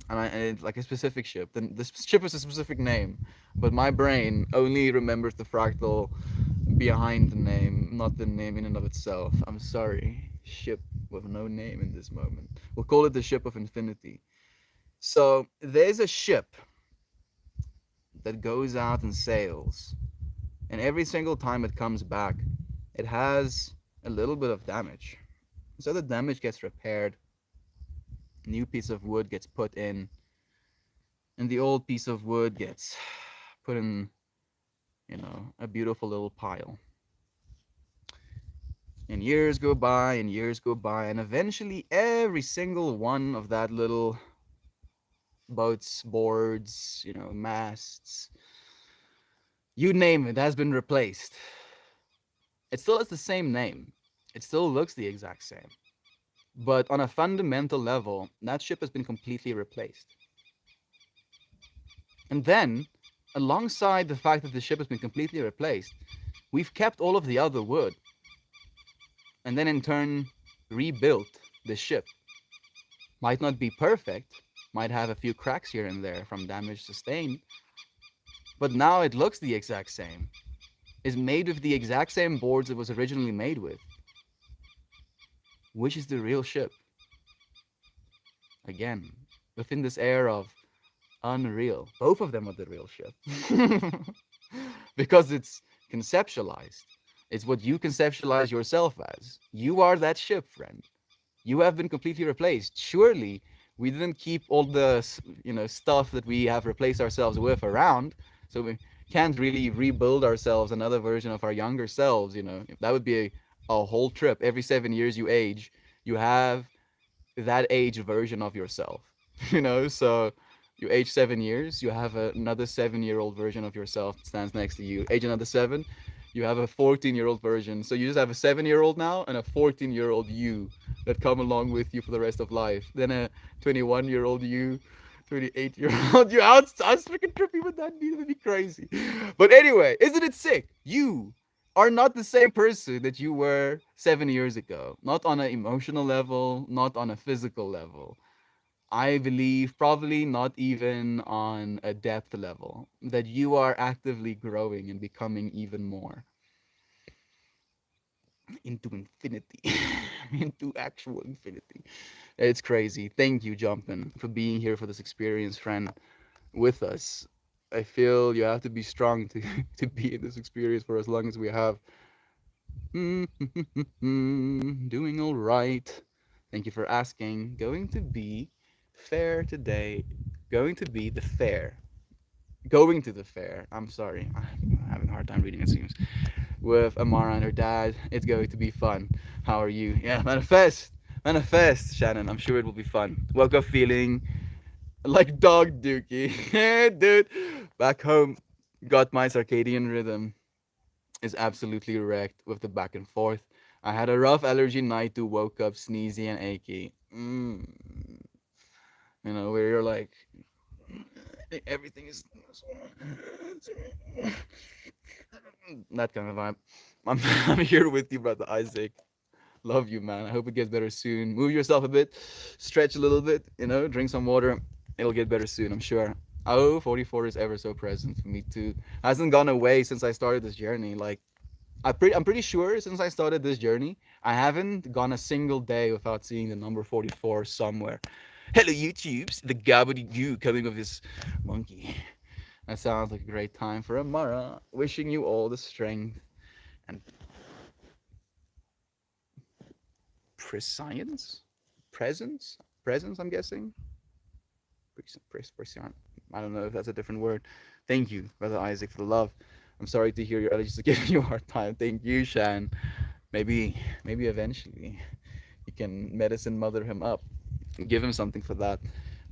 A: And it's like a specific ship. Then this ship is a specific name, but my brain only remembers the fractal behind the name, not the name in and of itself. I'm sorry. Ship with no name in this moment. We'll call it the ship of infinity. So there's a ship that goes out and sails, and every single time it comes back, it has a little bit of damage. So the damage gets repaired, new piece of wood gets put in, and the old piece of wood gets put in, a beautiful little pile. And years go by and years go by, and eventually every single one of that little boats, boards, masts, you name it, has been replaced. It still has the same name. It still looks the exact same. But on a fundamental level, that ship has been completely replaced. And then, alongside the fact that the ship has been completely replaced, we've kept all of the other wood, and then in turn rebuilt the ship. Might not be perfect, might have a few cracks here and there from damage sustained, but now it looks the exact same. Is made with the exact same boards it was originally made with. Which is the real ship? Again, within this air of unreal. Both of them are the real ship. Because it's conceptualized. It's what you conceptualize yourself as. You are that ship, friend. You have been completely replaced. Surely we didn't keep all the stuff that we have replaced ourselves with around, so we can't really rebuild ourselves another version of our younger selves. That would be a whole trip. Every 7 years you age, you have that age version of yourself. So you age 7 years, you have another 7-year-old version of yourself that stands next to you. Age another 7, you have a 14-year-old version. So you just have a 7-year-old now and a 14-year-old you that come along with you for the rest of life. Then a 21-year-old you, 28-year-old you. I was freaking trippy with that. That would be crazy. But anyway, isn't it sick? You are not the same person that you were 7 years ago. Not on an emotional level, not on a physical level. I believe probably not even on a depth level, that you are actively growing and becoming even more into infinity, into actual infinity. It's crazy. Thank you, Jumpin, for being here for this experience, friend, with us. I feel you have to be strong to, to be in this experience for as long as we have. Doing all right. Thank you for asking. Going to be fair today. Going to be the fair. Going to the fair. I'm sorry. I'm having a hard time reading, it seems. With Amara and her dad. It's going to be fun. How are you? Yeah, manifest. Manifest, Shannon. I'm sure it will be fun. Woke up feeling like dog dookie. Dude. Back home, got my circadian rhythm is absolutely wrecked with the back and forth. I had a rough allergy night too, woke up sneezy and achy. Where you're like, everything is that kind of vibe. I'm, I'm here with you, brother Isaac. Love you, man. I hope it gets better soon. Move yourself a bit, stretch a little bit, drink some water. It'll get better soon, I'm sure. Oh, 44 is ever so present for me too. Hasn't gone away since I started this journey. Like, I'm pretty sure since I started this journey, I haven't gone a single day without seeing the number 44 somewhere. Hello, YouTubes. The gobbledygoo coming with his monkey. That sounds like a great time for Amara. Wishing you all the strength and prescience? Presence? Presence, I'm guessing? Prescience. I don't know if that's a different word. Thank you, Brother Isaac, for the love. I'm sorry to hear your allergies are giving you a hard time. Thank you, Shan. Maybe eventually you can medicine mother him up and give him something for that.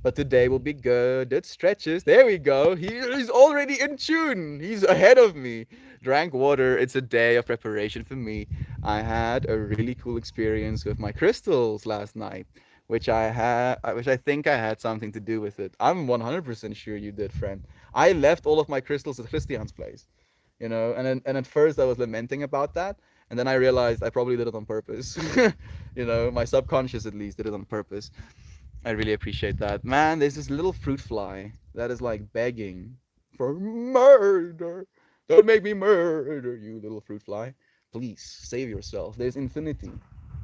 A: But today will be good. It stretches. There we go. He's already in tune. He's ahead of me. Drank water. It's a day of preparation for me. I had a really cool experience with my crystals last night, which I think I had something to do with it. I'm 100% sure you did, friend. I left all of my crystals at Christian's place, and at first I was lamenting about that, and then I realized I probably did it on purpose. My subconscious at least did it on purpose. I really appreciate that. Man, there's this little fruit fly that is like begging for murder. Don't make me murder you, little fruit fly. Please save yourself. There's infinity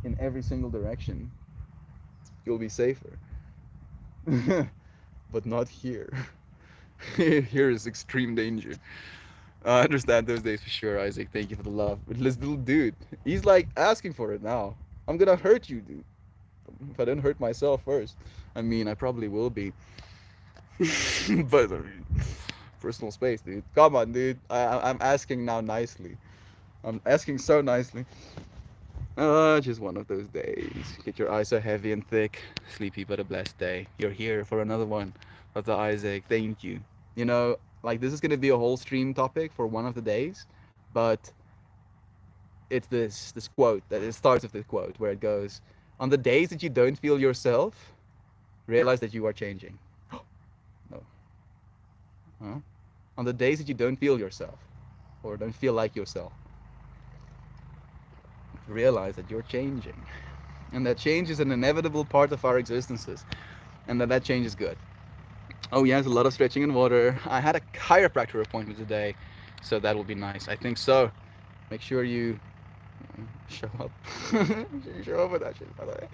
A: in every single direction. You'll be safer. But not here. Here is extreme danger. I understand those days for sure, Isaac. Thank you for the love. But this little dude, he's like asking for it now. I'm gonna hurt you, dude. If I don't hurt myself first. I mean, I probably will be. But I mean, personal space, dude. Come on, dude. I'm asking now nicely. I'm asking so nicely. Just one of those days. Get your eyes so heavy and thick. Sleepy but a blessed day. You're here for another one of the Isaac. Thank you. Like this is gonna be a whole stream topic for one of the days, but it's this quote that it starts with this quote where it goes, "On the days that you don't feel yourself, realize that you are changing." No. Huh? On the days that you don't feel yourself or don't feel like yourself, realize that you're changing. And that change is an inevitable part of our existences. And that change is good. Oh, yes, a lot of stretching and water. I had a chiropractor appointment today, so that will be nice. I think so. Make sure you show up. Show up with that shit, by the way.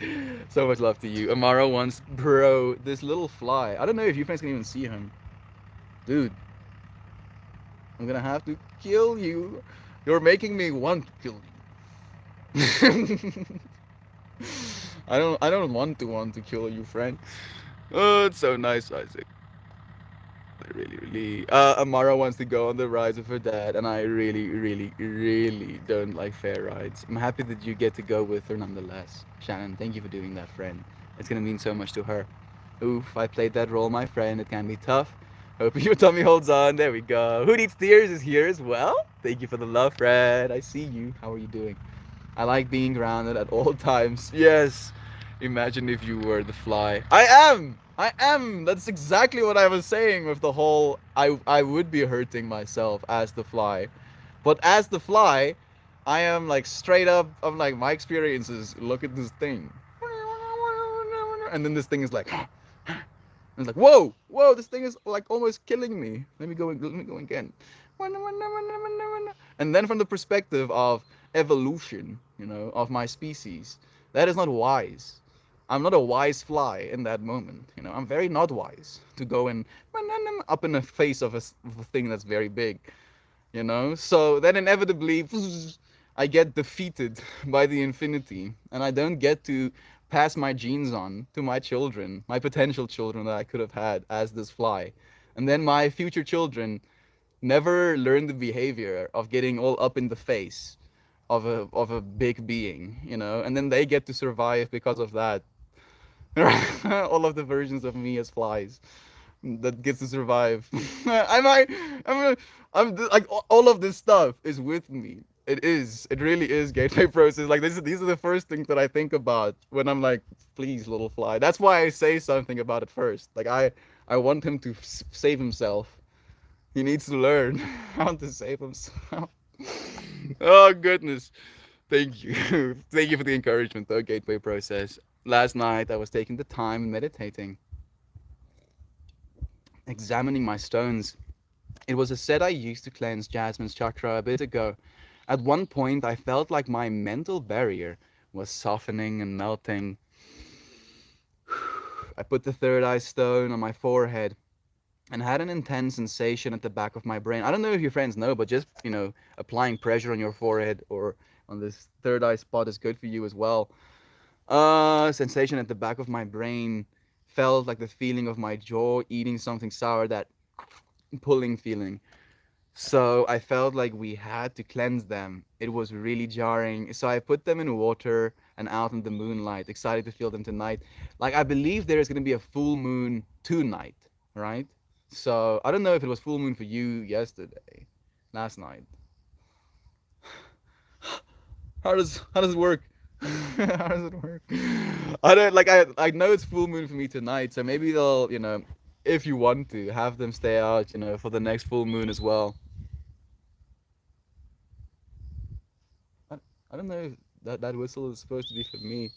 A: So much love to you. Amaro wants, bro, this little fly. I don't know if you friends can even see him. Dude, I'm gonna have to kill you. You're making me want to kill you. I don't want to kill you, friend. Oh, it's so nice, Isaac. I really, really. Amara wants to go on the rides with her dad, and I really, really, really don't like fair rides. I'm happy that you get to go with her nonetheless. Shannon, thank you for doing that, friend. It's gonna mean so much to her. Oof, I played that role, my friend. It can be tough. Hope your tummy holds on. There we go. Who Needs Tears is here as well. Thank you for the love, Fred. I see you. How are you doing? I like being grounded at all times. Yes. Imagine if you were the fly. I am. I am. That's exactly what I was saying with the whole I would be hurting myself as the fly. But as the fly, I am like straight up of like my experiences. Look at this thing. And then this thing is like it's like, whoa, whoa, this thing is like almost killing me. Let me go again. And then from the perspective of evolution, of my species, that is not wise. I'm not a wise fly in that moment. I'm very not wise to go and up in the face of a thing that's very big. So then inevitably, I get defeated by the infinity, and I don't get to pass my genes on to my children, my potential children that I could have had as this fly. And then my future children never learn the behavior of getting all up in the face of a big being. And then they get to survive because of that. All of the versions of me as flies that gets to survive. I'm like all of this stuff is with me. It is. It really is gateway process. Like these are the first things that I think about when I'm like, please, little fly. That's why I say something about it first. Like I want him to save himself. He needs to learn how to save himself. Oh goodness. Thank you. Thank you for the encouragement though, gateway process. Last night I was taking the time and meditating, examining my stones. It was a set I used to cleanse Jasmine's chakra a bit ago. At one point, I felt like my mental barrier was softening and melting. I put the third eye stone on my forehead and had an intense sensation at the back of my brain. I don't know if your friends know, but just, applying pressure on your forehead or on this third eye spot is good for you as well. Sensation at the back of my brain felt like the feeling of my jaw eating something sour, that pulling feeling. So I felt like we had to cleanse them. It was really jarring. So I put them in water and out in the moonlight, excited to feel them tonight. Like I believe there is going to be a full moon tonight, right? So I don't know if it was full moon for you yesterday, last night. How does it work? How does it work? I don't like I know it's full moon for me tonight, so maybe they'll if you want to have them stay out, for the next full moon as well. I, I don't know if that whistle is supposed to be for me.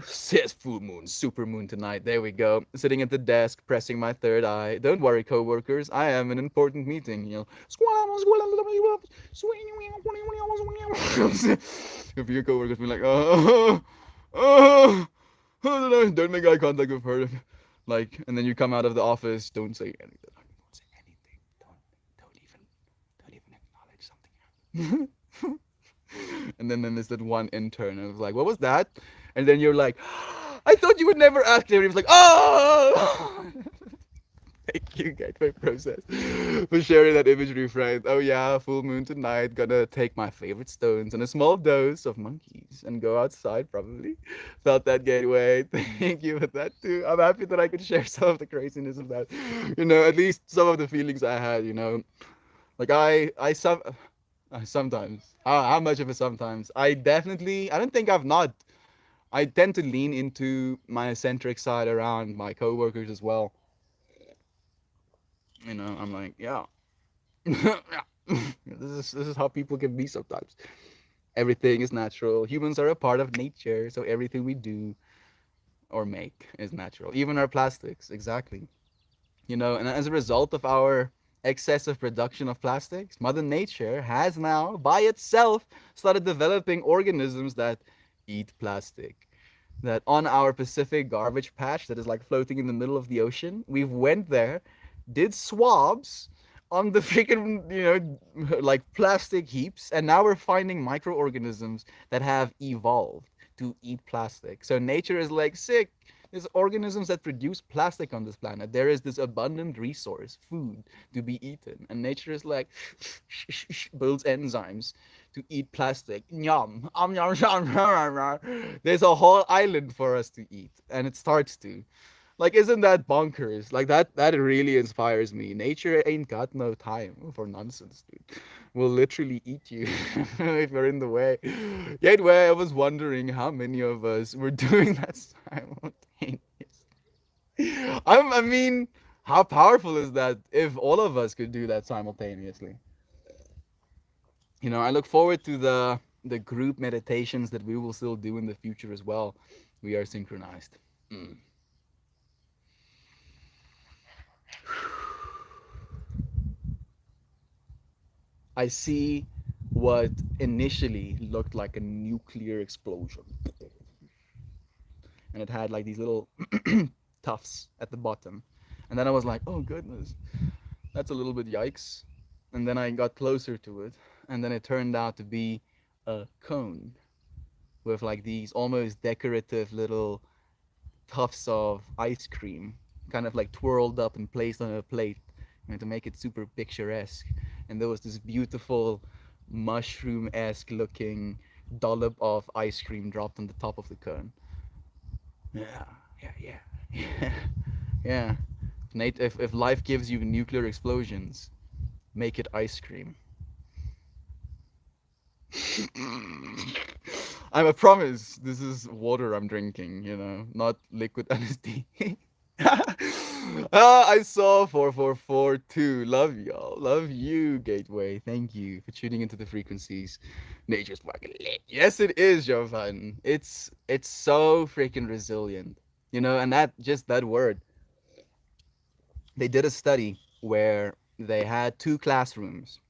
A: Says full moon, super moon tonight. There we go. Sitting at the desk, pressing my third eye. Don't worry, coworkers. I am an important meeting. If your coworkers be like, don't make eye contact with her. Like, and then you come out of the office. Don't say anything. Don't say anything. Don't even acknowledge something. And then there's that one intern, and I was like, "What was that?" And then you're like, "I thought you would never ask." And he was like, "Oh." Thank you, Gateway Process, for sharing that imagery, friend. Oh yeah, full moon tonight. Gonna take my favorite stones and a small dose of monkeys and go outside. Probably felt that, Gateway. Thank you for that too. I'm happy that I could share some of the craziness of that. At least some of the feelings I had. Like I sometimes. How much of it sometimes? I don't think I've not. I tend to lean into my eccentric side around my coworkers as well. I'm like, yeah. Yeah. This is how people can be sometimes. Everything is natural. Humans are a part of nature, so everything we do or make is natural. Even our plastics, exactly. And as a result of our excessive production of plastics, Mother Nature has now, by itself, started developing organisms that eat plastic. That on our Pacific garbage patch that is like floating in the middle of the ocean, we went there, did swabs on the freaking, like plastic heaps, and now we're finding microorganisms that have evolved to eat plastic. So nature is like, sick. There's organisms that produce plastic on this planet. There is this abundant resource, food, to be eaten. And nature is like, builds enzymes to eat plastic. Yum. Yum, yum, yum. There's a whole island for us to eat. And it starts to. Like, isn't that bonkers? Like, that really inspires me. Nature ain't got no time for nonsense, dude. Will literally eat you if you're in the way. Yet, where I was wondering how many of us were doing that simultaneously. I mean, how powerful is that if all of us could do that simultaneously? I look forward to the group meditations that we will still do in the future as well. We are synchronized. Mm. I see what initially looked like a nuclear explosion. And it had like these little tufts at the bottom. And then I was like, oh goodness, that's a little bit yikes. And then I got closer to it. And then it turned out to be a cone with like these almost decorative little tufts of ice cream, kind of like twirled up and placed on a plate, to make it super picturesque. And there was this beautiful mushroom-esque looking dollop of ice cream dropped on the top of the cone. Yeah, yeah. Yeah. Nate, if life gives you nuclear explosions, make it ice cream. I'm a promise. This is water I'm drinking, not liquid LSD. I saw 4442. Love y'all. Love you, Gateway. Thank you for tuning into the frequencies. Nature's fucking lit. Yes, it is, Jovan. It's so freaking resilient. And that word. They did a study where they had two classrooms.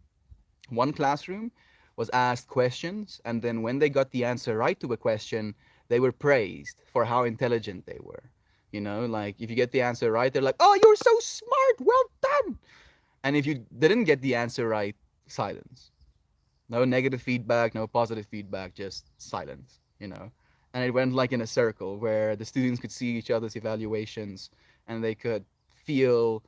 A: One classroom was asked questions, and then when they got the answer right to a question, they were praised for how intelligent they were. Like if you get the answer right, they're like, oh, you're so smart, well done. And if you didn't get the answer right, silence. No negative feedback, no positive feedback, just silence. And it went like in a circle where the students could see each other's evaluations and they could feel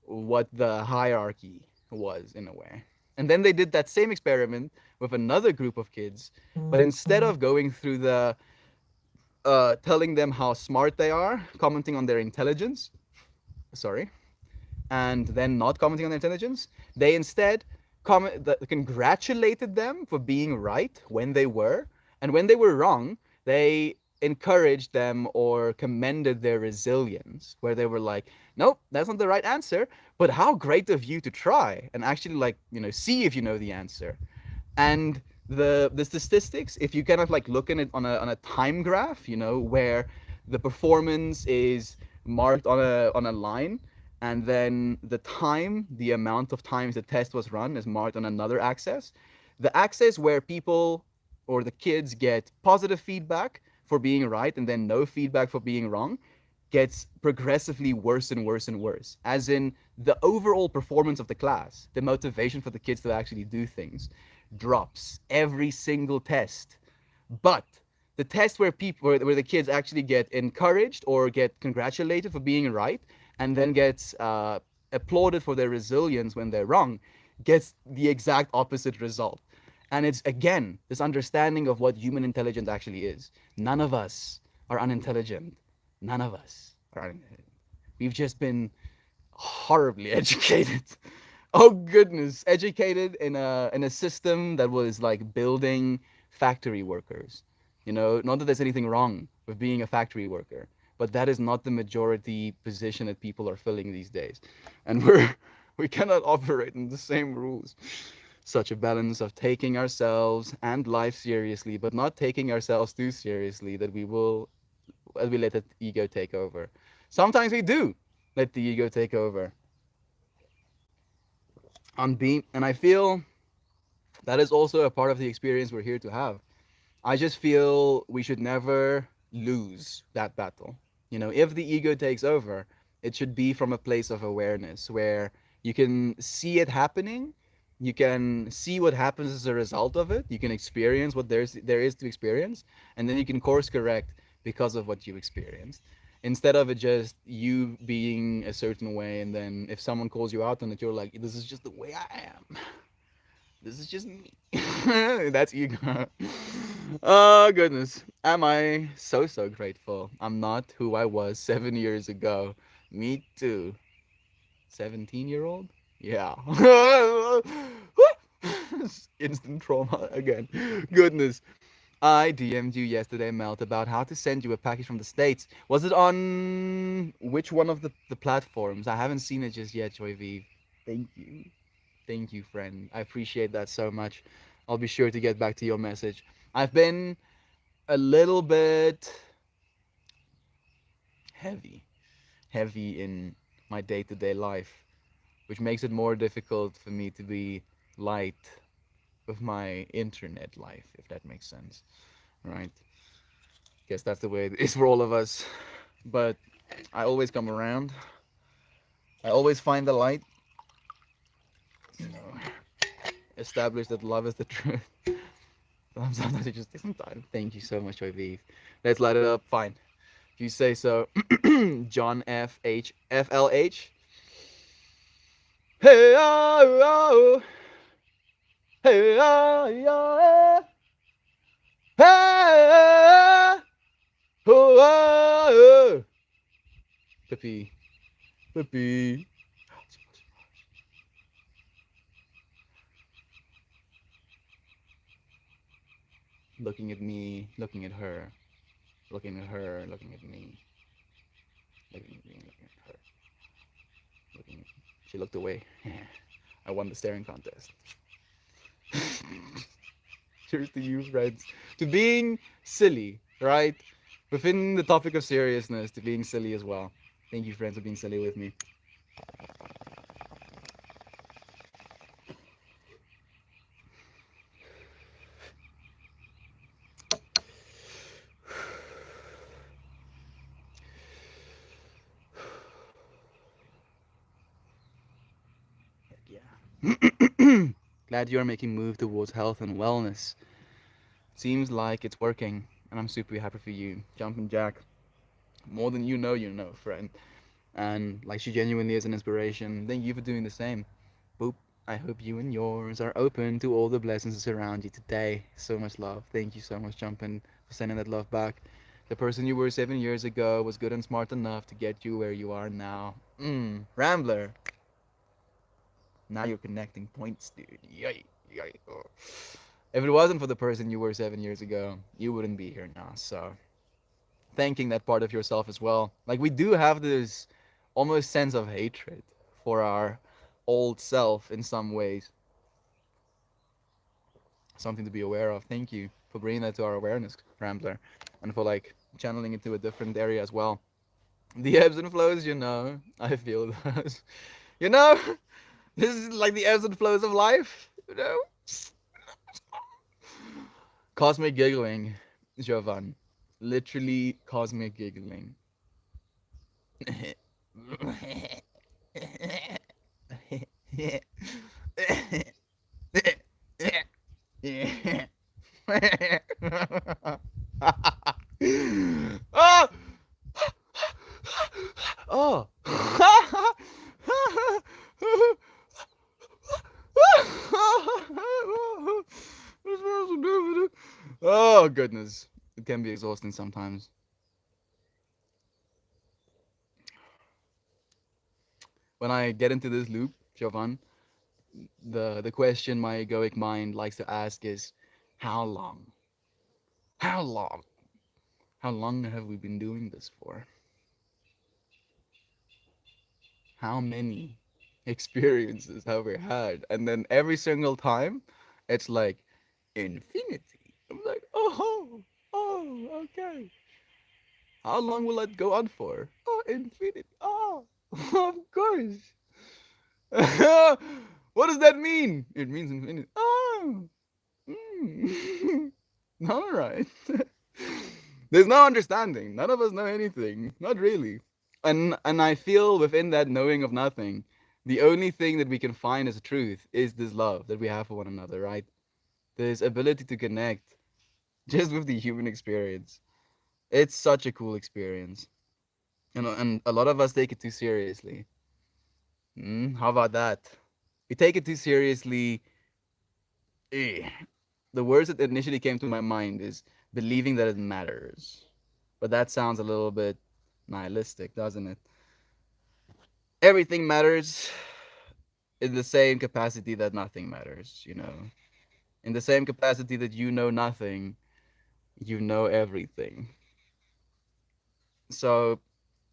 A: what the hierarchy was in a way. And then they did that same experiment with another group of kids, but instead of going through the telling them how smart they are, commenting on their intelligence, sorry, and then not commenting on their intelligence, they instead congratulated them for being right when they were, And when they were wrong, they encouraged them or commended their resilience, where they were like, nope, that's not the right answer, but how great of you to try and actually, like, see if you know the answer. And the statistics, if you kind of like look at it on a time graph, where the performance is marked on a line, and then the amount of times the test was run is marked on another axis. The axis where people or the kids get positive feedback for being right and then no feedback for being wrong gets progressively worse and worse and worse. As in, the overall performance of the class, the motivation for the kids to actually do things, drops every single test. But the test where the kids actually get encouraged or get congratulated for being right, and then gets applauded for their resilience when they're wrong, gets the exact opposite result. And it's again this understanding of what human intelligence actually is. None of us are unintelligent. None of us are unintelligent. We've just been horribly educated. Oh goodness, educated in a system that was like building factory workers. Not that there's anything wrong with being a factory worker, but that is not the majority position that people are filling these days. And we cannot operate in the same rules. Such a balance of taking ourselves and life seriously, but not taking ourselves too seriously that we let the ego take over. Sometimes we do let the ego take over and I feel that is also a part of the experience we're here to have. I just feel we should never lose that battle. If the ego takes over, it should be from a place of awareness where you can see it happening, you can see what happens as a result of it, you can experience what there is to experience, and then you can course correct because of what you experienced. Instead of it just you being a certain way, and then if someone calls you out on it, you're like, this is just the way I am. This is just me. That's ego. Oh goodness. Am I so grateful? I'm not who I was 7 years ago. Me too. 17-year-old? Yeah. Instant trauma again. Goodness. I DM'd you yesterday, Melt, about how to send you a package from the States. Was it on which one of the platforms? I haven't seen it just yet, Joy V. Thank you. Thank you, friend. I appreciate that so much. I'll be sure to get back to your message. I've been a little bit heavy, heavy in my day to day life, which makes it more difficult for me to be light with my internet life, if that makes sense. Right? Guess that's the way it is for all of us. But I always come around. I always find the light. You know, establish that love is the truth. Sometimes it just takes some time. Thank you so much, Joy. Let's light it up. Fine. If you say so. John FLH. Hey, oh, oh. Hey, oh, yeah. Hey, oh, oh. Pippi. Pippi. Looking at me, looking at her, looking at her, looking at me, looking at me, looking at her, looking. She looked away. I won the staring contest. Cheers to you, friends. To being silly, right? Within the topic of seriousness, to being silly as well. Thank you, friends, for being silly with me. Yeah. Glad you're making move towards health and wellness. Seems like it's working, and I'm super happy for you. Jumping Jack. More than you know, friend. And like she genuinely is an inspiration. Thank you for doing the same. Boop. I hope you and yours are open to all the blessings that surround you today. So much love. Thank you so much, Jumpin, for sending that love back. The person you were 7 years ago was good and smart enough to get you where you are now. Rambler. Now you're connecting points, dude. Yay. Yay. Oh. If it wasn't for the person you were 7 years ago, you wouldn't be here now. So thanking that part of yourself as well. Like we do have this almost sense of hatred for our old self in some ways. Something to be aware of. Thank you for bringing that to our awareness, Rambler, and for like channeling it to a different area as well. The ebbs and flows, I feel those. You know, this is like the ebbs and flows of life. Cosmic giggling, Jovan. Literally cosmic giggling. Oh! Oh! Oh goodness, it can be exhausting sometimes. When I get into this loop, Jovan, the question my egoic mind likes to ask is, how long? How long? How long have we been doing this for? How many experiences have we had? And then every single time, it's like infinity. I'm like, oh, okay. How long will that go on for? Oh, infinity. Oh, of course. What does that mean? It means infinity. Oh, mm. All right. There's no understanding. None of us know anything. Not really. And I feel within that knowing of nothing, the only thing that we can find as truth is this love that we have for one another, right? This ability to connect just with the human experience. It's such a cool experience. And a lot of us take it too seriously. How about that? We take it too seriously. Eh. The words that initially came to my mind is believing that it matters. But that sounds a little bit nihilistic, doesn't it? Everything matters in the same capacity that nothing matters. In the same capacity that you know nothing, you know everything. So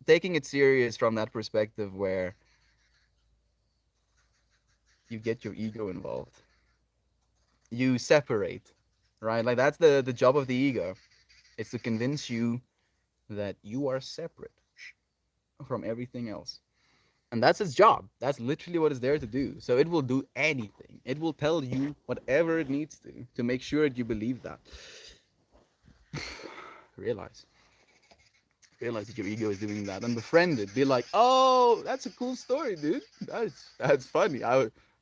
A: taking it serious from that perspective where you get your ego involved, you separate, right? Like that's the job of the ego. It's to convince you that you are separate from everything else. And that's its job. That's literally what it's there to do. So it will do anything. It will tell you whatever it needs to make sure that you believe that. Realize. Realize that your ego is doing that and befriend it. Be like, oh, that's a cool story, dude. That's funny.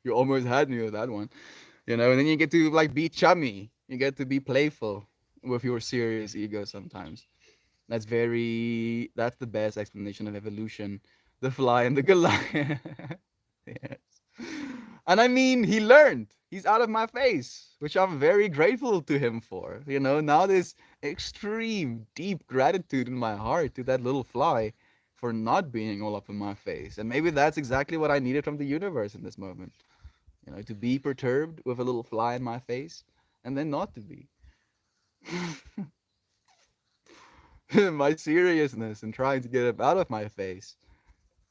A: You almost had me with that one. And then you get to like be chummy. You get to be playful with your serious ego sometimes. That's the best explanation of evolution. The fly and the Goliath. Yes. And I mean, he learned. He's out of my face, which I'm very grateful to him for. Now this extreme, deep gratitude in my heart to that little fly for not being all up in my face. And maybe that's exactly what I needed from the universe in this moment. To be perturbed with a little fly in my face and then not to be. My seriousness and trying to get it out of my face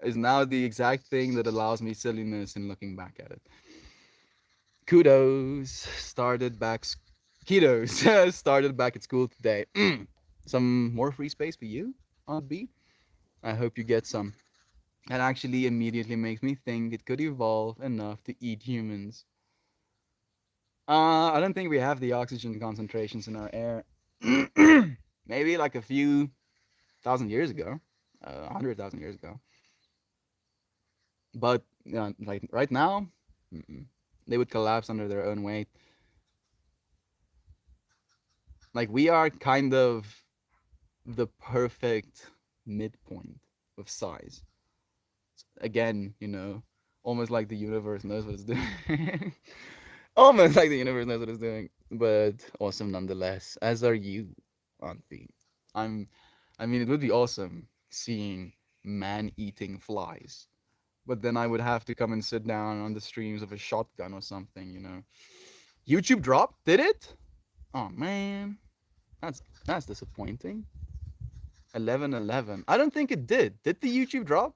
A: is now the exact thing that allows me silliness in looking back at it. Kudos started back. Kiddos started back at school today. Some more free space for you, Aunt B. I hope you get some. That actually immediately makes me think it could evolve enough to eat humans. I don't think we have the oxygen concentrations in our air. Maybe like a few thousand years ago, 100,000 years ago. But like right now, they would collapse under their own weight. Like we are kind of the perfect midpoint of size. Again, almost like the universe knows what it's doing. Almost like the universe knows what it's doing, but awesome nonetheless. As are you, Auntie. I'm. I mean, it would be awesome seeing man-eating flies, but then I would have to come and sit down on the streams of a shotgun or something. YouTube dropped? Did it? Oh man, that's disappointing. 11:11. I don't think it did. Did the YouTube drop?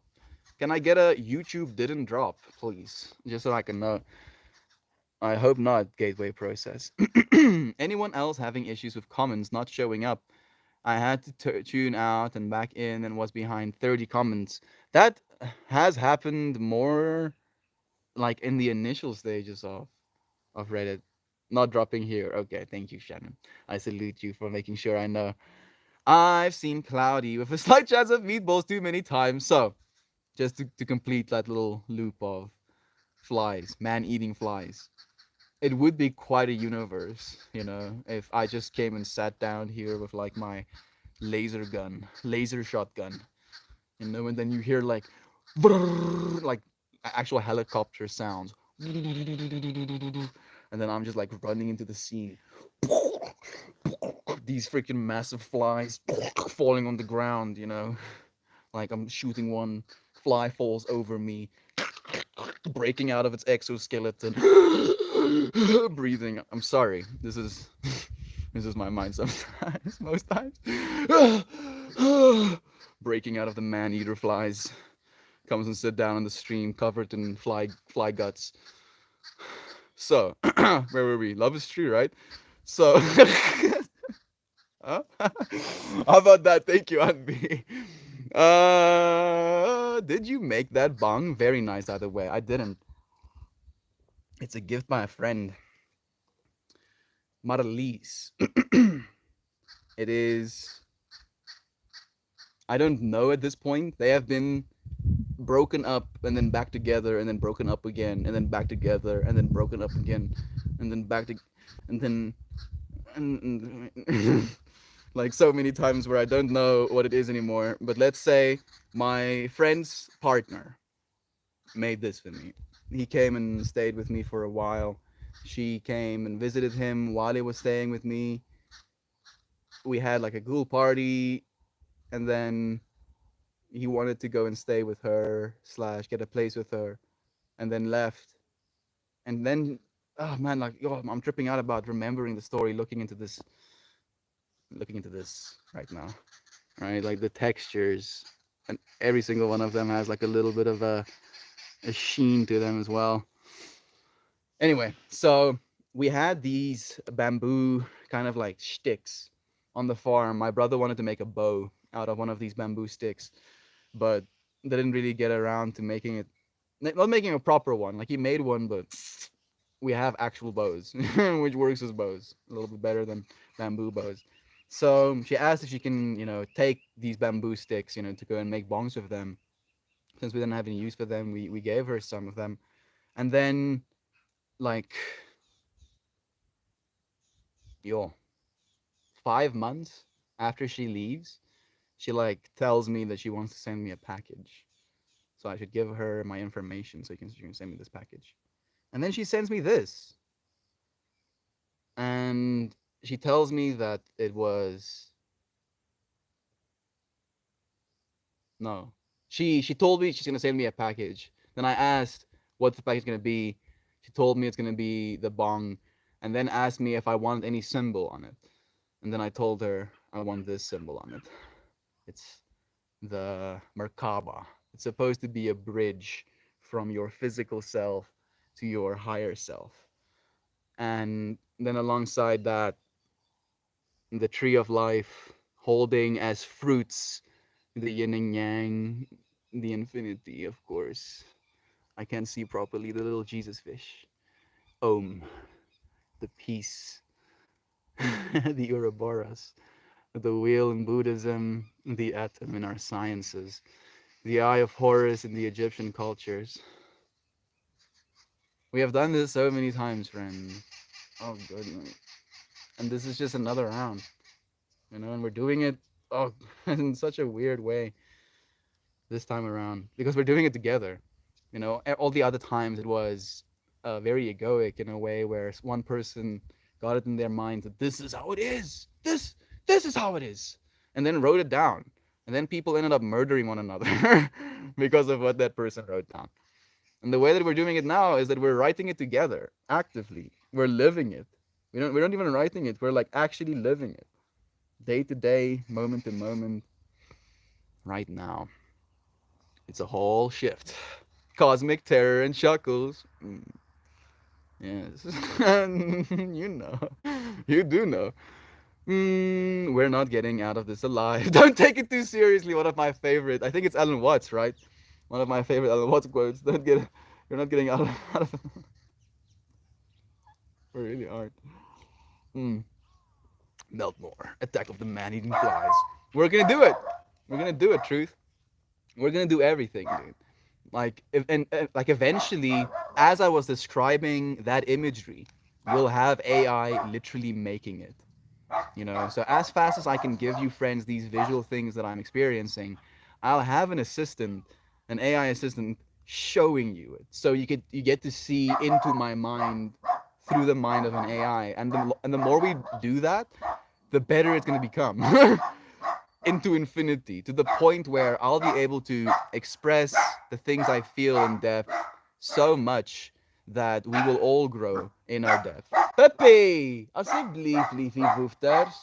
A: Can I get a YouTube didn't drop, please? Just so I can know. I hope not, gateway process. Anyone else having issues with comments not showing up? I had to tune out and back in and was behind 30 comments. That has happened more like in the initial stages of Reddit. Not dropping here. Okay, thank you, Shannon. I salute you for making sure I know. I've seen Cloudy with a slight chance of meatballs too many times. So, just to complete that little loop of flies, man eating flies. It would be quite a universe, if I just came and sat down here with like my laser shotgun, and then you hear like, like actual helicopter sounds, and then I'm just like running into the scene. These freaking massive flies falling on the ground, like I'm shooting one, fly falls over me, breaking out of its exoskeleton, breathing. I'm sorry. This is my mind sometimes, most times. Breaking out of the man-eater flies, comes and sit down on the stream covered in fly guts. So, where were we? Love is true, right? So, huh? How about that? Thank you, Anbi. Did you make that bong? Very nice, either way. I didn't. It's a gift by a friend, Marlies. It is. I don't know at this point. They have been broken up and then back together and then broken up again and then back together and then broken up again and then back to and then and like so many times where I don't know what it is anymore. But let's say my friend's partner made this for me. He came and stayed with me for a while. She came and visited him while he was staying with me. We had like a cool party, and then he wanted to go and stay with her slash get a place with her, and then left. And then, oh man, like I'm tripping out about remembering the story, looking into this right now, right? Like the textures, and every single one of them has like a little bit of a sheen to them as well. Anyway, so we had these bamboo kind of like sticks on the farm. My brother wanted to make a bow out of one of these bamboo sticks, but they didn't really get around to making it, not making a proper one. Like he made one, but we have actual bows, which works as bows a little bit better than bamboo bows. So she asked if she can, take these bamboo sticks, to go and make bongs with them. Since we didn't have any use for them, we gave her some of them. And then, like, yo, 5 months after she leaves, she like tells me that she wants to send me a package. So I should give her my information so she can send me this package. And then she sends me this. And she tells me that it was no. She told me she's gonna send me a package. Then I asked what the package is gonna be. She told me it's gonna be the bong, and then asked me if I wanted any symbol on it. And then I told her I want this symbol on it. It's the Merkaba. It's supposed to be a bridge from your physical self to your higher self. And then alongside that, the tree of life holding as fruits the yin and yang, the infinity, of course. I can't see properly the little Jesus fish. Om, the peace, the Ouroboros, the wheel in Buddhism, the atom in our sciences, the eye of Horus in the Egyptian cultures. We have done this so many times, friend. Oh, goodness. And this is just another round, and we're doing it, oh, in such a weird way this time around because we're doing it together. All the other times it was very egoic in a way where one person got it in their mind that this is how it is. This is how it is, and then wrote it down, and then people ended up murdering one another because of what that person wrote down. And the way that we're doing it now is that we're writing it together actively. We're living it. We don't even writing it. We're like actually living it day to day, moment to moment, right now. It's a whole shift. Cosmic terror and chuckles. Yes. You know. You do know. We're not getting out of this alive. Don't take it too seriously. One of my favorite, I think it's Alan Watts, right? One of my favorite Alan Watts quotes. Don't get, you're not getting out of we really aren't. Mm. Melt more. Attack of the man-eating flies. We're gonna do it. We're gonna do it, Truth. We're gonna do everything, dude. Like, like eventually, as I was describing that imagery, we'll have AI literally making it. So as fast as I can give you friends these visual things that I'm experiencing, I'll have an assistant, an AI assistant, showing you it, so you get to see into my mind through the mind of an AI, and the more we do that, the better it's going to become. Into infinity, to the point where I'll be able to express the things I feel in depth so much that we will all grow in our depth. Pepe, alsjeblieft, liefie woefters.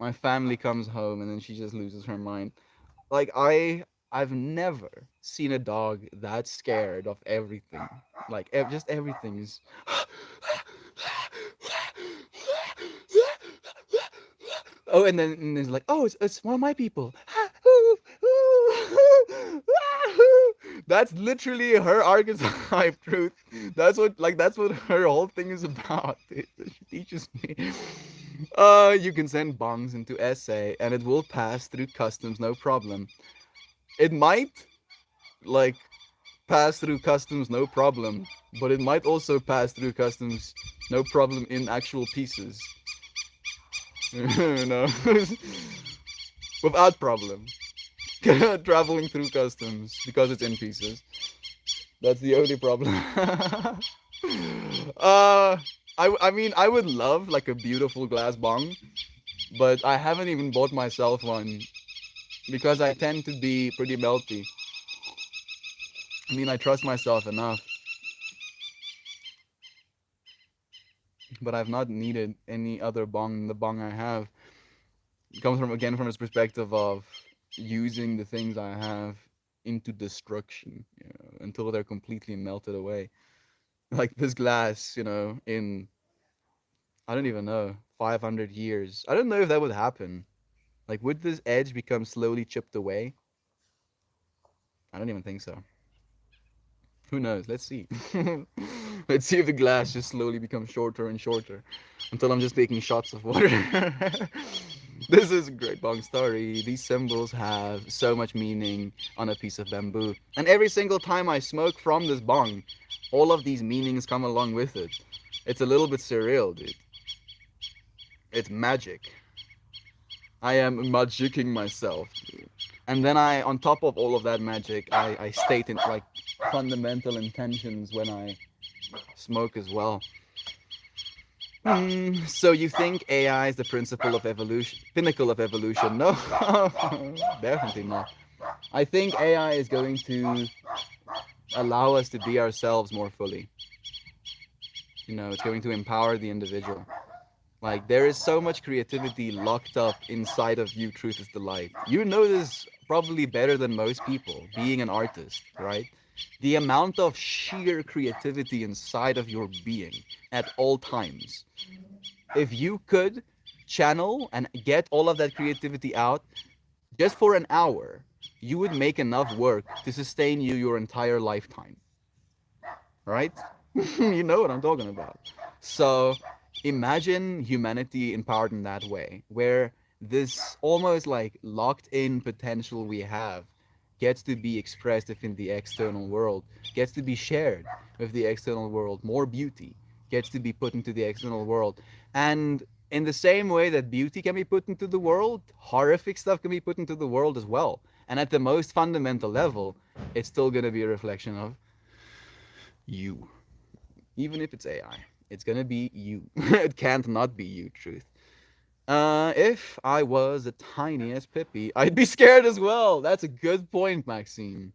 A: My family comes home and then she just loses her mind. Like I've never seen a dog that scared of everything. Like just everything is. Oh, and it's like, oh, it's one of my people. That's literally her archetype, Truth. That's what her whole thing is about. She teaches me. You can send bongs into SA and it will pass through customs, no problem. It might like pass through customs, no problem, but it might also pass through customs, no problem in actual pieces. No, without problem. Traveling through customs because it's in pieces. That's the only problem. uh, I mean, I would love like a beautiful glass bong, but I haven't even bought myself one because I tend to be pretty melty. I mean, I trust myself enough, but I've not needed any other bong than the bong I have. It comes from again from this perspective of using the things I have into destruction, until they're completely melted away. Like this glass, in I don't even know 500 years. I don't know if that would happen. Like, would this edge become slowly chipped away? I don't even think so. Who knows? Let's see. Let's see if the glass just slowly becomes shorter and shorter until I'm just taking shots of water. This is a great bong story. These symbols have so much meaning on a piece of bamboo. And every single time I smoke from this bong, all of these meanings come along with it. It's a little bit surreal, dude. It's magic. I am magicking myself, dude. And then on top of all of that magic, I state in like fundamental intentions when I smoke as well. So you think AI is the principle of evolution, pinnacle of evolution? No, definitely not. I think AI is going to allow us to be ourselves more fully. It's going to empower the individual. Like, there is so much creativity locked up inside of you, Truth is the Light. You know this probably better than most people, being an artist, right? The amount of sheer creativity inside of your being at all times. If you could channel and get all of that creativity out just for an hour, you would make enough work to sustain you your entire lifetime, right? You know what I'm talking about. So imagine humanity empowered in that way, where this almost like locked in potential we have gets to be expressed within the external world, gets to be shared with the external world. More beauty gets to be put into the external world. And in the same way that beauty can be put into the world, horrific stuff can be put into the world as well. And at the most fundamental level, it's still going to be a reflection of you. Even if it's AI, it's going to be you. It can't not be you, Truth. If I was the tiniest Pippi, I'd be scared as well. That's a good point, Maxine.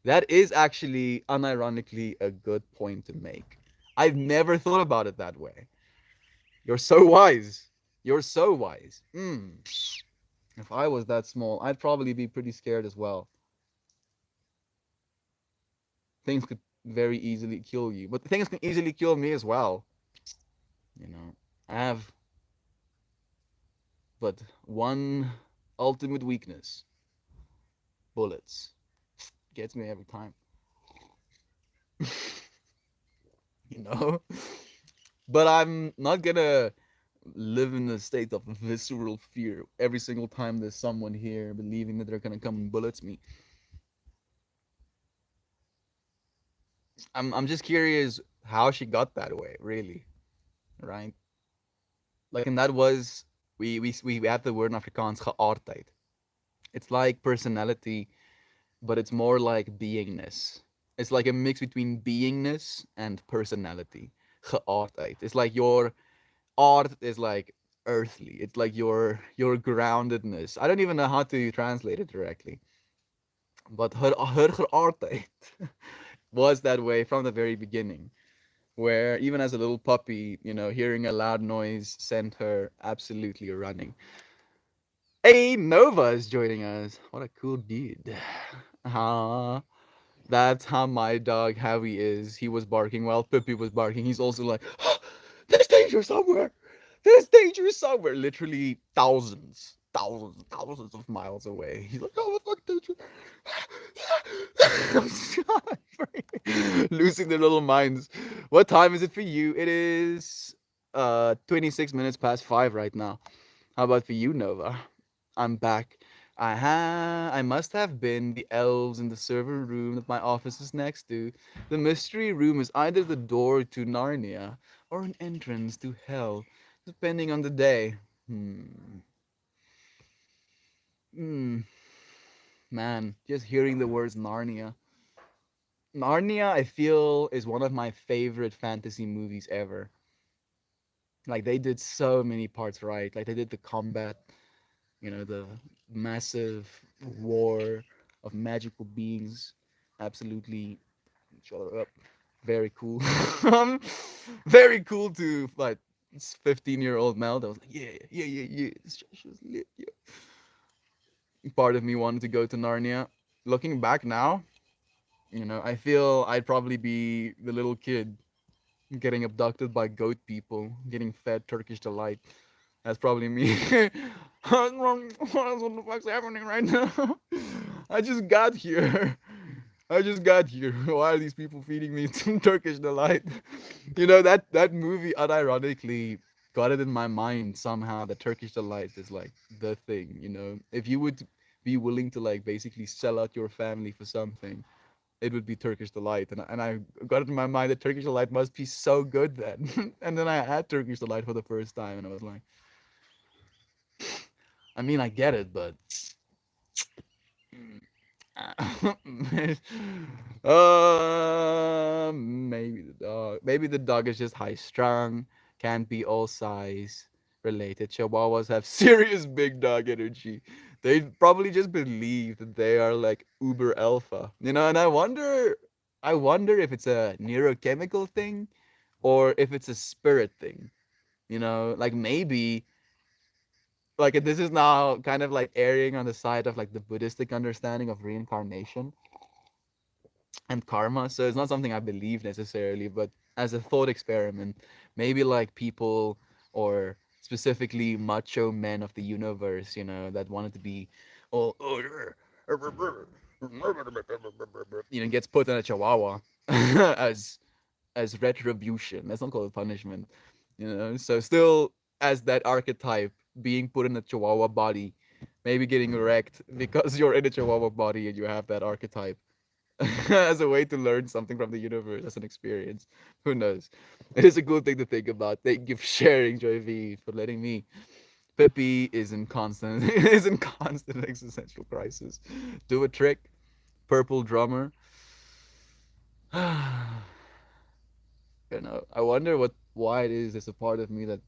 A: That is actually, unironically, a good point to make. I've never thought about it that way. You're so wise. You're so wise. If I was that small, I'd probably be pretty scared as well. Things could very easily kill you, but things can easily kill me as well. You know, I have but one ultimate weakness: bullets. Gets me every time. You know, but I'm not gonna live in a state of visceral fear every single time there's someone here believing that they're gonna come and bullets me. I'm just curious how she got that way, really, right? Like, and that was we have the word in Afrikaans geaardheid. It's like personality, but it's more like beingness. It's like a mix between beingness and personality. Geaardheid. It's like your art is like earthly. It's like your groundedness. I don't even know how to translate it directly, but her geaardheid was that way from the very beginning. Where even as a little puppy, hearing a loud noise sent her absolutely running. Hey, Nova is joining us. What a cool dude. Ah, that's how my dog Howie is. He was barking while Pippi was barking. He's also like, there's danger somewhere. There's danger somewhere. Literally thousands of miles away. He's like, oh, the fuck, danger. Losing their little minds. What time is it for you? It is 26 minutes past 5 right now. How about for you, Nova? I'm back. I must have been the elves in the server room that my office is next to. The mystery room is either the door to Narnia or an entrance to hell, depending on the day. Hmm. Man, just hearing the words Narnia. Narnia, I feel, is one of my favorite fantasy movies ever. Like, they did so many parts right. Like, they did the combat, the massive war of magical beings. Absolutely, shut her up. Very cool. um, very cool to like 15-year-old Mel. That was like, yeah. This shit was lit, yeah. Part of me wanted to go to Narnia. Looking back now, I feel I'd probably be the little kid getting abducted by goat people, getting fed Turkish delight. That's probably me. What the fuck's happening right now? I just got here. I just got here. Why are these people feeding me some Turkish delight? That movie unironically got it in my mind somehow that Turkish delight is like the thing. If you would be willing to like basically sell out your family for something, it would be Turkish delight. And I got it in my mind that Turkish delight must be so good then. And then I had Turkish delight for the first time, and I was like, I mean, I get it, but maybe the dog. Maybe the dog is just high strung. Can't be all size related. Chihuahuas have serious big dog energy. They probably just believe that they are like uber alpha, And I wonder if it's a neurochemical thing, or if it's a spirit thing. Like maybe like this is now kind of like erring on the side of like the Buddhistic understanding of reincarnation and karma. So it's not something I believe necessarily, but as a thought experiment, maybe like people, or specifically macho men of the universe, that wanted to be all, gets put in a chihuahua as retribution. Let's not call it punishment. So still as that archetype, being put in a chihuahua body, maybe getting wrecked because you're in a chihuahua body and you have that archetype as a way to learn something from the universe as an experience. Who knows? It is a cool thing to think about. Thank you for sharing, Joy V, for letting me. Pippi is in constant is in constant existential crisis. Do a trick, purple drummer. I wonder why it is. There's a part of me that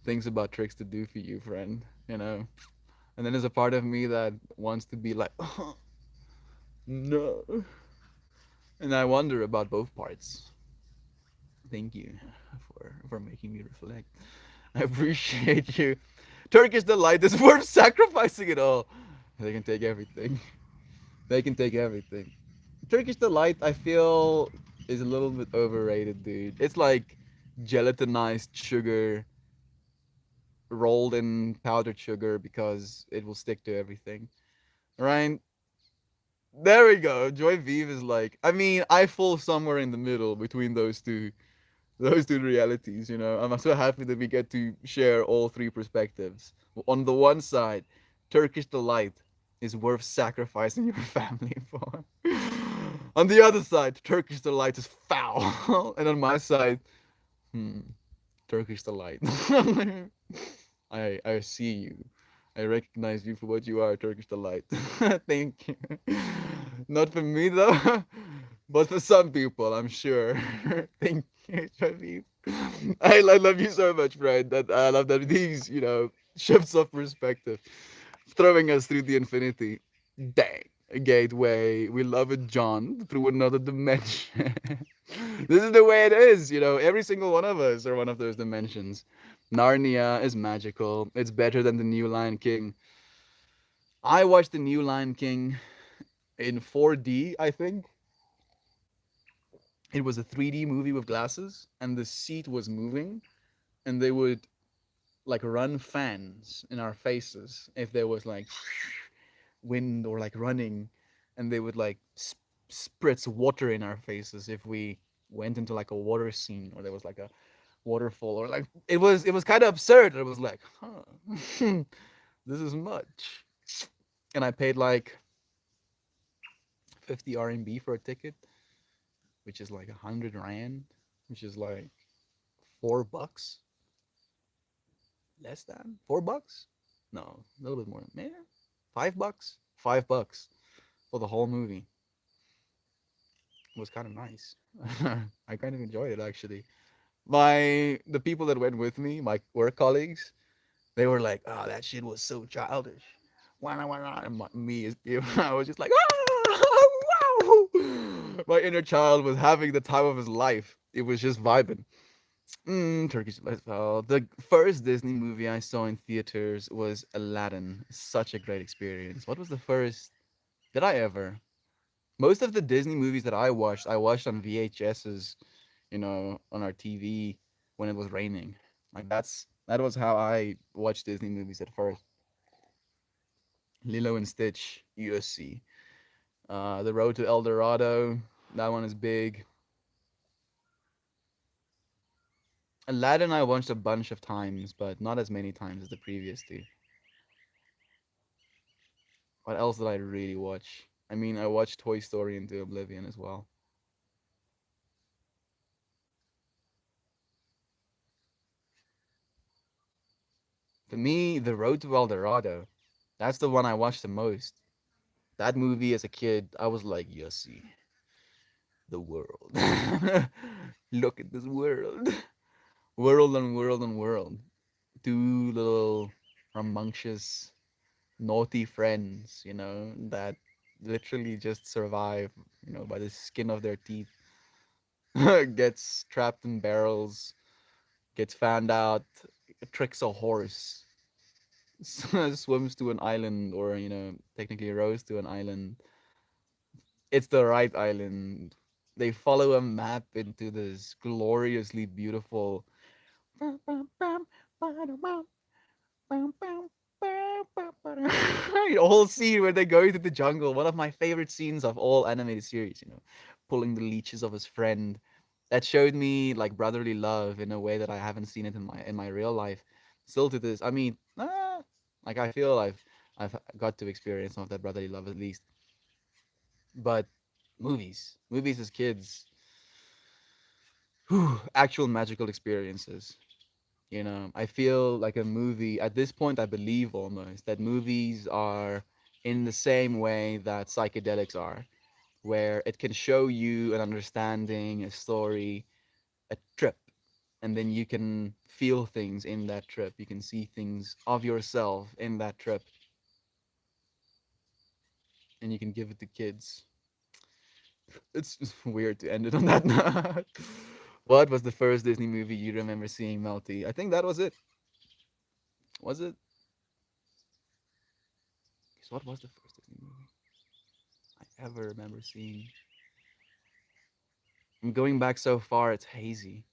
A: thinks about tricks to do for you, friend. And then there's a part of me that wants to be like, oh, no. And I wonder about both parts. Thank you for making me reflect. I appreciate you. Turkish delight is worth sacrificing it all. They can take everything. They can take everything. Turkish delight, I feel, is a little bit overrated, dude. It's like gelatinized sugar rolled in powdered sugar because it will stick to everything. Right? There we go. Joy Vive is like, I mean, I fall somewhere in the middle between those two realities, you know. I'm so happy that we get to share all three perspectives. On the one side, Turkish delight is worth sacrificing your family for. On the other side, Turkish delight is foul. And on my side, hmm, Turkish delight. I see you. I recognize you for what you are, Turkish delight. Thank you. Not for me though, but for some people, I'm sure. Thank you, Shabib. I love you so much, friend. That I love that these, shifts of perspective, throwing us through the infinity. Dang. A gateway. We love it, John, through another dimension. This is the way it is, Every single one of us are one of those dimensions. Narnia is magical. It's better than the new Lion King. I watched the new Lion King in 4D, I think. It was a 3D movie with glasses, and the seat was moving, and they would like run fans in our faces if there was like wind or like running, and they would like spritz water in our faces if we went into like a water scene or there was like a waterfall or like it was kind of absurd. It was like, huh, this is much, and I paid like 50 RMB for a ticket, which is like 100 rand, which is like $4, less than $4. No, a little bit more. Man, $5. $5 for the whole movie. It was kind of nice. I kind of enjoyed it actually. The people that went with me, my work colleagues, they were like, "Oh, that shit was so childish." And me as I was just like, "Oh, wow!" My inner child was having the time of his life. It was just vibing. Turkish lifestyle. The first Disney movie I saw in theaters was Aladdin. Such a great experience. What was the first? Did I ever? Most of the Disney movies that I watched on VHSs, on our TV when it was raining. Like that was how I watched Disney movies at first. Lilo and Stitch, USC. The Road to El Dorado, that one is big. Aladdin I watched a bunch of times, but not as many times as the previous two. What else did I really watch? I mean, I watched Toy Story into Oblivion as well. For me, The Road to El Dorado, that's the one I watched the most. That movie as a kid, I was like, Yossi, the world. Look at this world. World and world and world. Two little rambunctious, naughty friends, that literally just survive, by the skin of their teeth. Gets trapped in barrels, gets found out, tricks a horse, swims to an island, or, technically rows to an island. It's the right island. They follow a map into this gloriously beautiful a whole scene where they go through the jungle. One of my favorite scenes of all animated series, pulling the leeches of his friend. That showed me like brotherly love in a way that I haven't seen it in my real life. Still to this, I mean, like I feel I've got to experience some of that brotherly love at least. But movies as kids, actual magical experiences. I feel like a movie at this point. I believe almost that movies are in the same way that psychedelics are, where it can show you an understanding, a story, a trip, and then you can feel things in that trip. You can see things of yourself in that trip, and you can give it to kids. It's just weird to end it on that note. What was the first Disney movie you remember seeing, Melty? I think that was it. Was it? 'Cause what was the first Disney movie I ever remember seeing? I'm going back so far, it's hazy.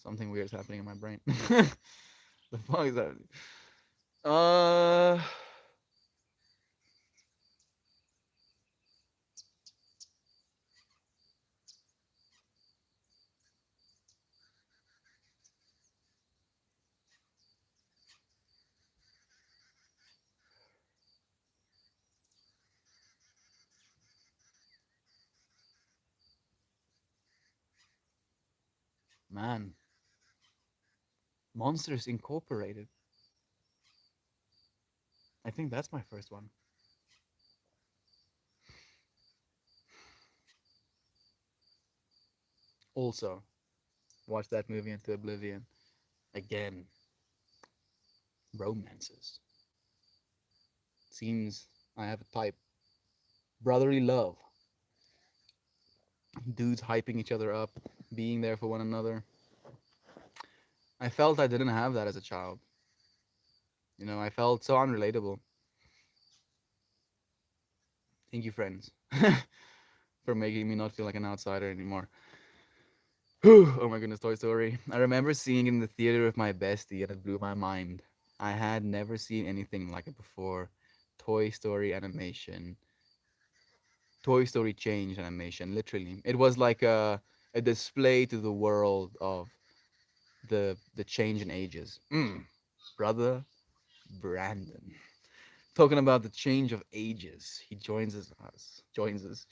A: Something weird is happening in my brain. The fuck is that? Uh, man, Monsters Incorporated. I think that's my first one. Also, watch that movie into oblivion. Again, romances. Seems I have a type. Brotherly love. Dudes hyping each other up, being there for one another. I felt I didn't have that as a child. You know, I felt so unrelatable. Thank you, friends, for making me not feel like an outsider anymore. Whew, oh my goodness, Toy Story. I remember seeing it in the theater with my bestie and it blew my mind. I had never seen anything like it before. Toy Story animation. Toy Story changed animation, literally. It was like a display to the world of the change in ages. Brother Brandon. Talking about the change of ages. He joins us. Joins us.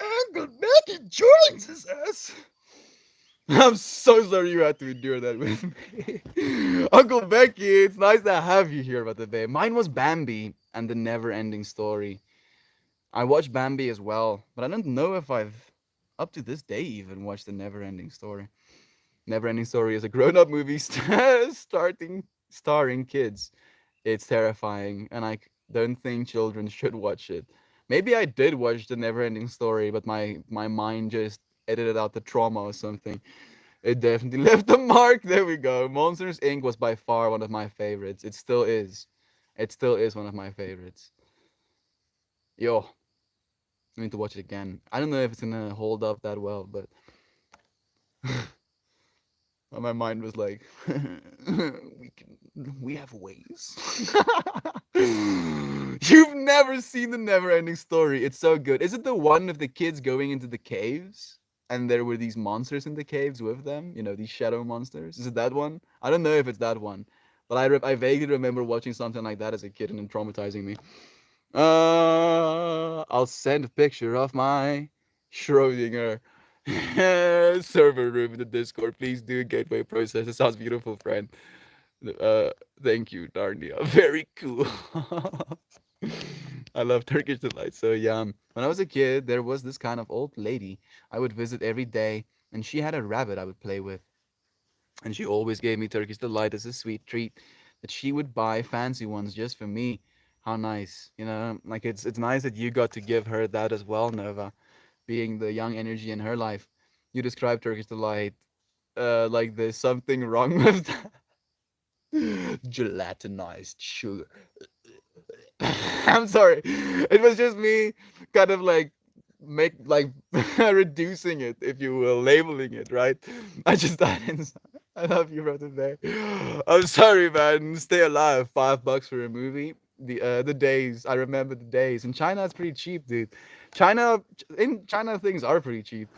A: Uncle Becky joins us. I'm so sorry you had to endure that with me. Uncle Becky, it's nice to have you here, Brother Bay. Mine was Bambi and the never ending story. I watched Bambi as well, but I don't know if I've, up to this day, even watched the never ending story. Never ending story is a grown up movie starring kids. It's terrifying, and don't think children should watch it. Maybe I did watch the never ending story, but my mind just edited out the trauma or something. It definitely left a mark. There we go. Monsters Inc. was by far one of my favorites. It still is. It still is one of my favorites. Yo, I need to watch it again. I don't know if it's gonna hold up that well, but my mind was like, we have ways. You've never seen the never-ending story. It's so good. Is it the one of the kids going into the caves? And there were these monsters in the caves with them, you know, these shadow monsters. Is it that one? I don't know if it's that one, but I vaguely remember watching something like that as a kid and it traumatizing me. I'll send a picture of my Schrodinger server room in the Discord. Please do gateway process. It sounds beautiful, friend. Uh, Thank you, Narnia. Very cool. I love Turkish delight. So yum. When I was a kid, there was this kind of old lady I would visit every day, and she had a rabbit I would play with, and she always gave me Turkish delight as a sweet treat. That she would buy fancy ones just for me. How nice, you know. Like it's nice that you got to give her that as well, Nova, being the young energy in her life. You described Turkish delight like there's something wrong with that. Gelatinized sugar. I'm sorry. It was just me kind of like make like reducing it, if you will, labeling it, right? I just died inside. I love you, brother Bay. I'm sorry, man. Stay alive. $5 for a movie. The days. I remember the days. In China, it's pretty cheap, dude. China in China things are pretty cheap.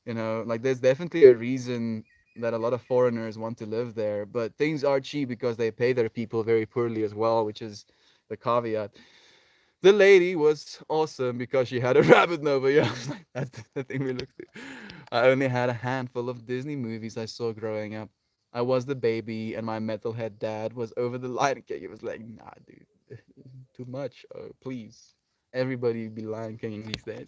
A: You know, like there's definitely a reason that a lot of foreigners want to live there, but things are cheap because they pay their people very poorly as well, which is the caveat. The lady was awesome because she had a rabbit nova. Yeah, like, that's the thing we looked at. I only had a handful of Disney movies I saw growing up. I was the baby, and my metalhead dad was over the Lion King. He was like, "Nah, dude, too much. Please, everybody be Lion King these days."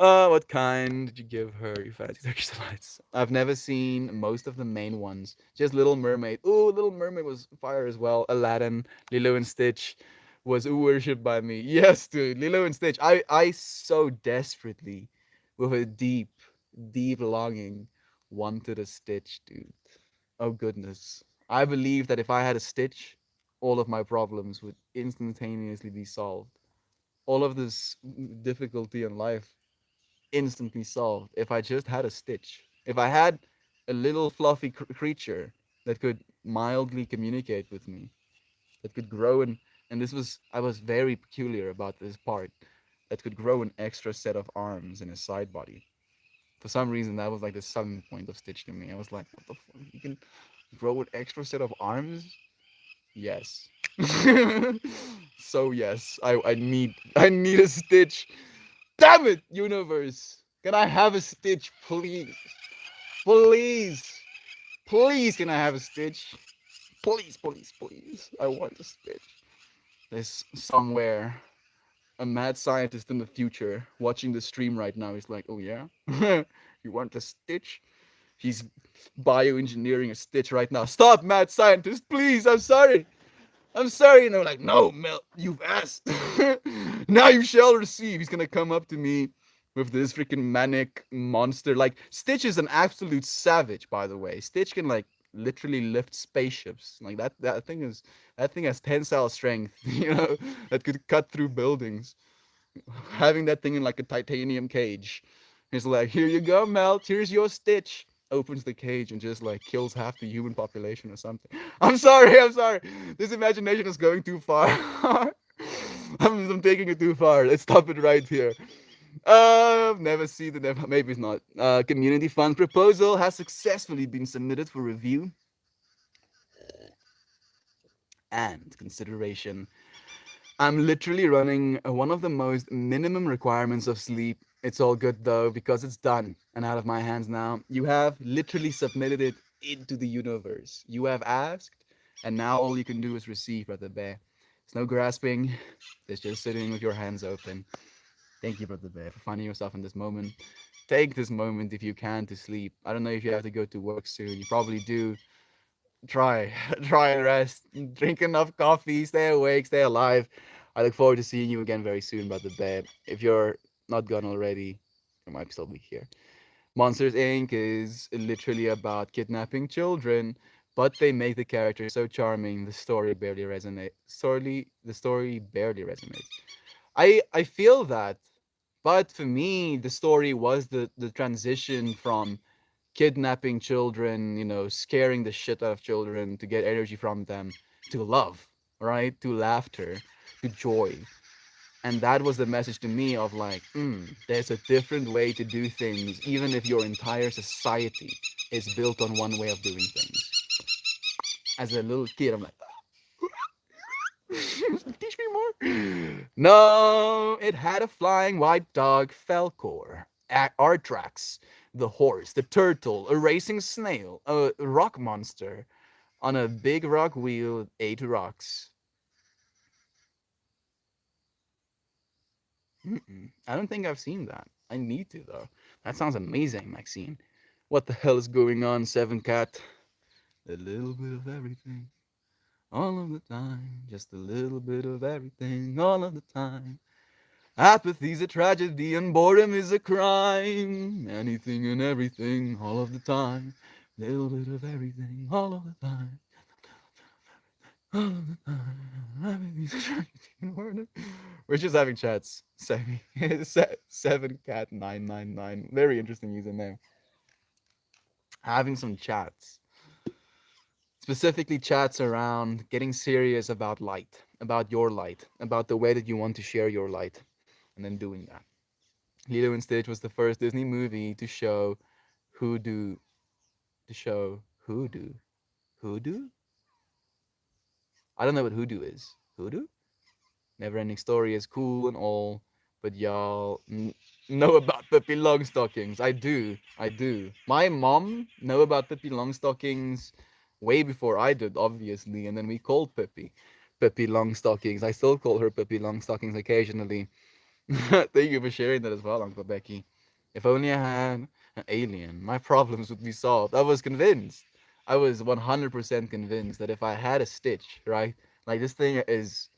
A: What kind did you give her, you fancy Turkish delights? I've never seen most of the main ones. Just Little Mermaid. Ooh, Little Mermaid was fire as well. Aladdin, Lilo and Stitch was worshipped by me. Yes, dude, Lilo and Stitch. I so desperately, with a deep, deep longing, wanted a Stitch, dude. Oh goodness. I believe that if I had a Stitch, all of my problems would instantaneously be solved. All of this difficulty in life instantly solved if I just had a Stitch. If I had a little fluffy creature that could mildly communicate with me, that could grow and this was I was very peculiar about this part, that could grow an extra set of arms in his side body. For some reason, that was like the selling point of Stitch to me. I was like, what the fuck? You can grow an extra set of arms? Yes. So yes, I need a Stitch. Damn it, universe. Can I have a Stitch, please? Please. Please, can I have a Stitch? Please, please, please. I want a Stitch. There's somewhere a mad scientist in the future watching the stream right now. He's like, oh yeah? You want a Stitch? He's bioengineering a Stitch right now. Stop, mad scientist, please. I'm sorry. I'm sorry. And they're like, no, Mel, you've asked. Now you shall receive. He's gonna come up to me with this freaking manic monster. Like, Stitch is an absolute savage, by the way. Stitch can like literally lift spaceships. Like that thing has tensile strength, that could cut through buildings. Having that thing in like a titanium cage. He's like, here you go, Melt. Here's your Stitch. Opens the cage and just like kills half the human population or something. I'm sorry. I'm sorry. This imagination is going too far. I'm taking it too far. Let's stop it right here. Never see the never. Maybe it's not. Community fund proposal has successfully been submitted for review and consideration. I'm literally running one of the most minimum requirements of sleep. It's all good though, because it's done and out of my hands now. You have literally submitted it into the universe. You have asked, and now all you can do is receive, Brother Bear. There's no grasping, there's just sitting with your hands open. Thank you, Brother Bear, for finding yourself in this moment. Take this moment if you can to sleep. I don't know if you have to go to work soon. You probably do. Try, try and rest. Drink enough coffee. Stay awake. Stay alive. I look forward to seeing you again very soon, Brother Bear. If you're not gone already, you might still be here. Monsters Inc. is literally about kidnapping children, but they make the characters so charming. The story barely resonates. The story barely resonates. I feel that, but for me, the story was the transition from kidnapping children, scaring the shit out of children to get energy from them, to love, right? To laughter, to joy. And that was the message to me of like, there's a different way to do things, even if your entire society is built on one way of doing things. As a little kid, I'm like, teach me more. No, it had a flying white dog, Falcor, Artrax, the horse, the turtle, a racing snail, a rock monster on a big rock wheel, 8 rocks. I don't think I've seen that. I need to though. That sounds amazing, Maxine. What the hell is going on, Seven Cat? A little bit of everything, all of the time. Just a little bit of everything, all of the time. Apathy's a tragedy and boredom is a crime. Anything and everything, all of the time. Little bit of everything, all of the time. All of the time. Apathy's a tragedy and boredom. We're just having chats. Seven cat 999. Very interesting username. Having some chats. Specifically chats around getting serious about light, about your light, about the way that you want to share your light, and then doing that. Lilo and Stitch was the first Disney movie to show hoodoo, to show hoodoo. Hoodoo? I don't know what hoodoo is. Hoodoo? Neverending Story is cool and all, but y'all know about Pippi Longstockings. I do. I do. My mom know about Pippi Longstockings way before I did, obviously, and then we called Pippi Longstockings. I still call her Pippi Longstockings occasionally. Thank you for sharing that as well, Uncle Becky. If only I had an alien, my problems would be solved. I was convinced. I was 100% convinced that if I had a Stitch, right? Like this thing is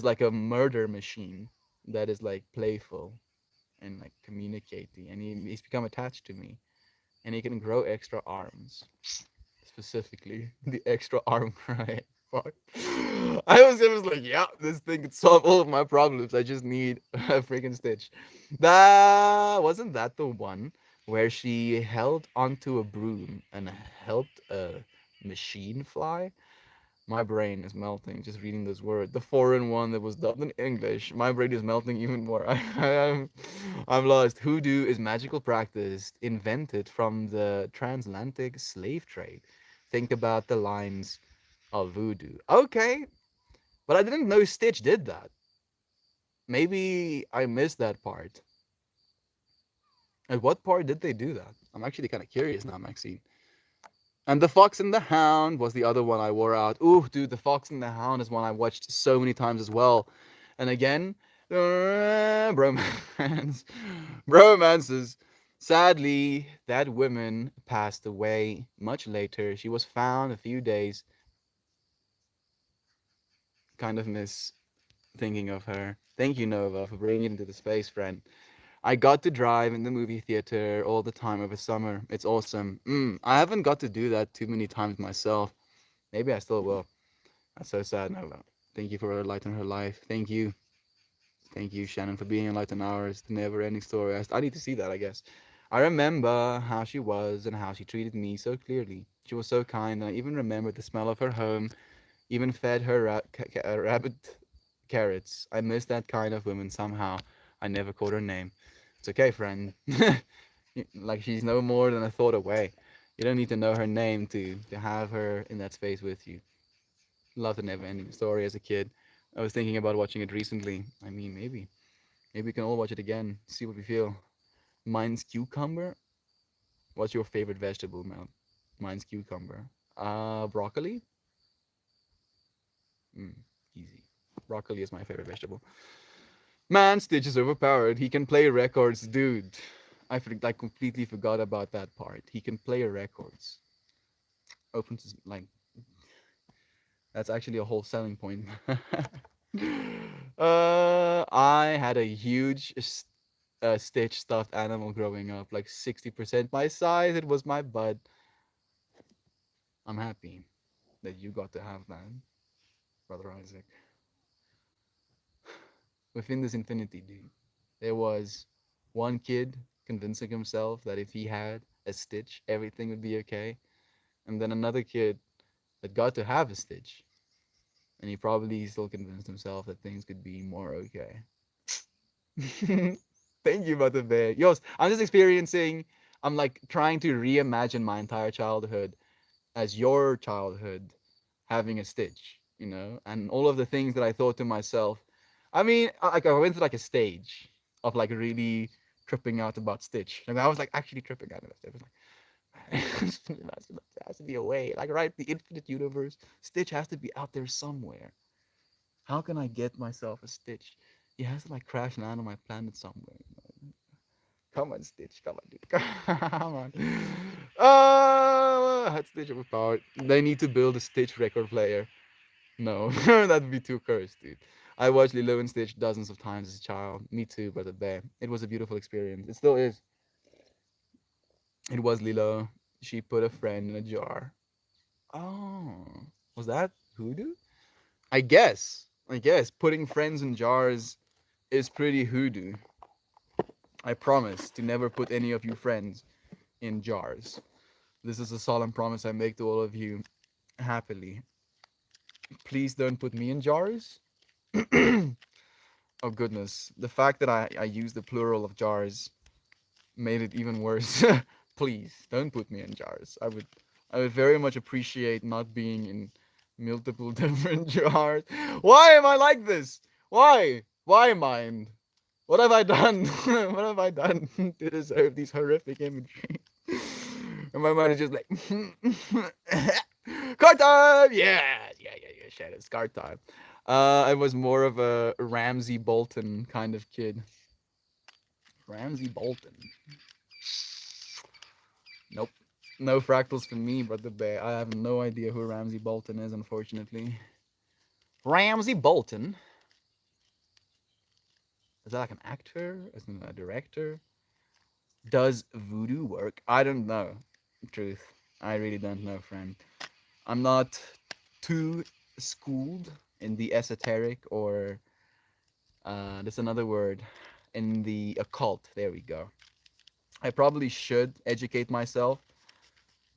A: like a murder machine that is like playful and like communicating, and he's become attached to me, and he can grow extra arms, specifically the extra arm cry part. I was like, yeah, this thing could solve all of my problems. I just need a freaking Stitch. That wasn't that the one where she held onto a broom and helped a machine fly. My brain is melting just reading this word. The foreign one that was dubbed in English. My brain is melting even more. I'm lost. Hoodoo is magical practice invented from the transatlantic slave trade. Think about the lines of voodoo. Okay, but I didn't know Stitch did that. Maybe I missed that part. At what part did they do that? I'm actually kind of curious now, Maxine. And The Fox and the Hound was the other one I wore out. Ooh, dude, The Fox and the Hound is one I watched so many times as well. And again, bromance. Bromances. Sadly, that woman passed away much later. She was found a few days. Kind of miss thinking of her. Thank you, Nova, for bringing it into the space, friend. I got to drive in the movie theater all the time over summer. It's awesome. I haven't got to do that too many times myself. Maybe I still will. That's so sad, Nova. Thank you for a light in her life. Thank you. Thank you, Shannon, for being a light in ours. The never ending story. I need to see that, I guess. I remember how she was and how she treated me so clearly. She was so kind, and I even remember the smell of her home, even fed her rabbit carrots. I miss that kind of woman somehow. I never called her name. It's okay, friend. Like she's no more than a thought away. You don't need to know her name to have her in that space with you. Loved the never ending story as a kid. I was thinking about watching it recently. I mean, maybe we can all watch it again, see what we feel. Mine's cucumber. What's your favorite vegetable, Mel? Mine's cucumber. Broccoli. Mm, easy. Broccoli is my favorite vegetable. Man, Stitch is overpowered. He can play records, dude. I completely forgot about that part. He can play records. Opens his, like, that's actually a whole selling point. I had a huge Stitch stuffed animal growing up, like 60% my size. It was my bud. I'm happy that you got to have that, brother Isaac. Within this infinity, dude, there was one kid convincing himself that if he had a Stitch, everything would be okay, and then another kid that got to have a Stitch, and he probably still convinced himself that things could be more okay. Thank you, Brother Bear. Yos, I'm just experiencing, I'm like trying to reimagine my entire childhood as your childhood having a Stitch, and all of the things that I thought to myself. I mean, like I went through like a stage of like really tripping out about Stitch. Like I was like actually tripping out about it. I was like, there has to be a way. Like, right, the infinite universe, Stitch has to be out there somewhere. How can I get myself a Stitch? He has to like crash land on my planet somewhere. Come on, Stitch. Come on, dude. Come on. Oh, had Stitch overpowered. They need to build a Stitch record player. No, that'd be too cursed, dude. I watched Lilo and Stitch dozens of times as a child. Me too, brother Bear. It was a beautiful experience. It still is. It was Lilo. She put a friend in a jar. Oh, was that hoodoo? I guess. I guess putting friends in jars is pretty hoodoo. I promise to never put any of you friends in jars. This is a solemn promise I make to all of you happily. Please don't put me in jars. Oh goodness. The fact that I used the plural of jars made it even worse. Please don't put me in jars. I would very much appreciate not being in multiple different jars. Why am I like this? Why? Why mind? What have I done? What have I done to deserve these horrific imagery? And my mind is just like, card time! Yeah. Shit, it's card time. I was more of a Ramsey Bolton kind of kid. Ramsey Bolton. No fractals for me, but the bear. I have no idea who Ramsey Bolton is, unfortunately. Ramsey Bolton? Is that like an actor? Is it a director? Does voodoo work? I don't know. Truth. I really don't know, friend. I'm not too schooled in the esoteric or there's another word in the occult. There we go. I probably should educate myself,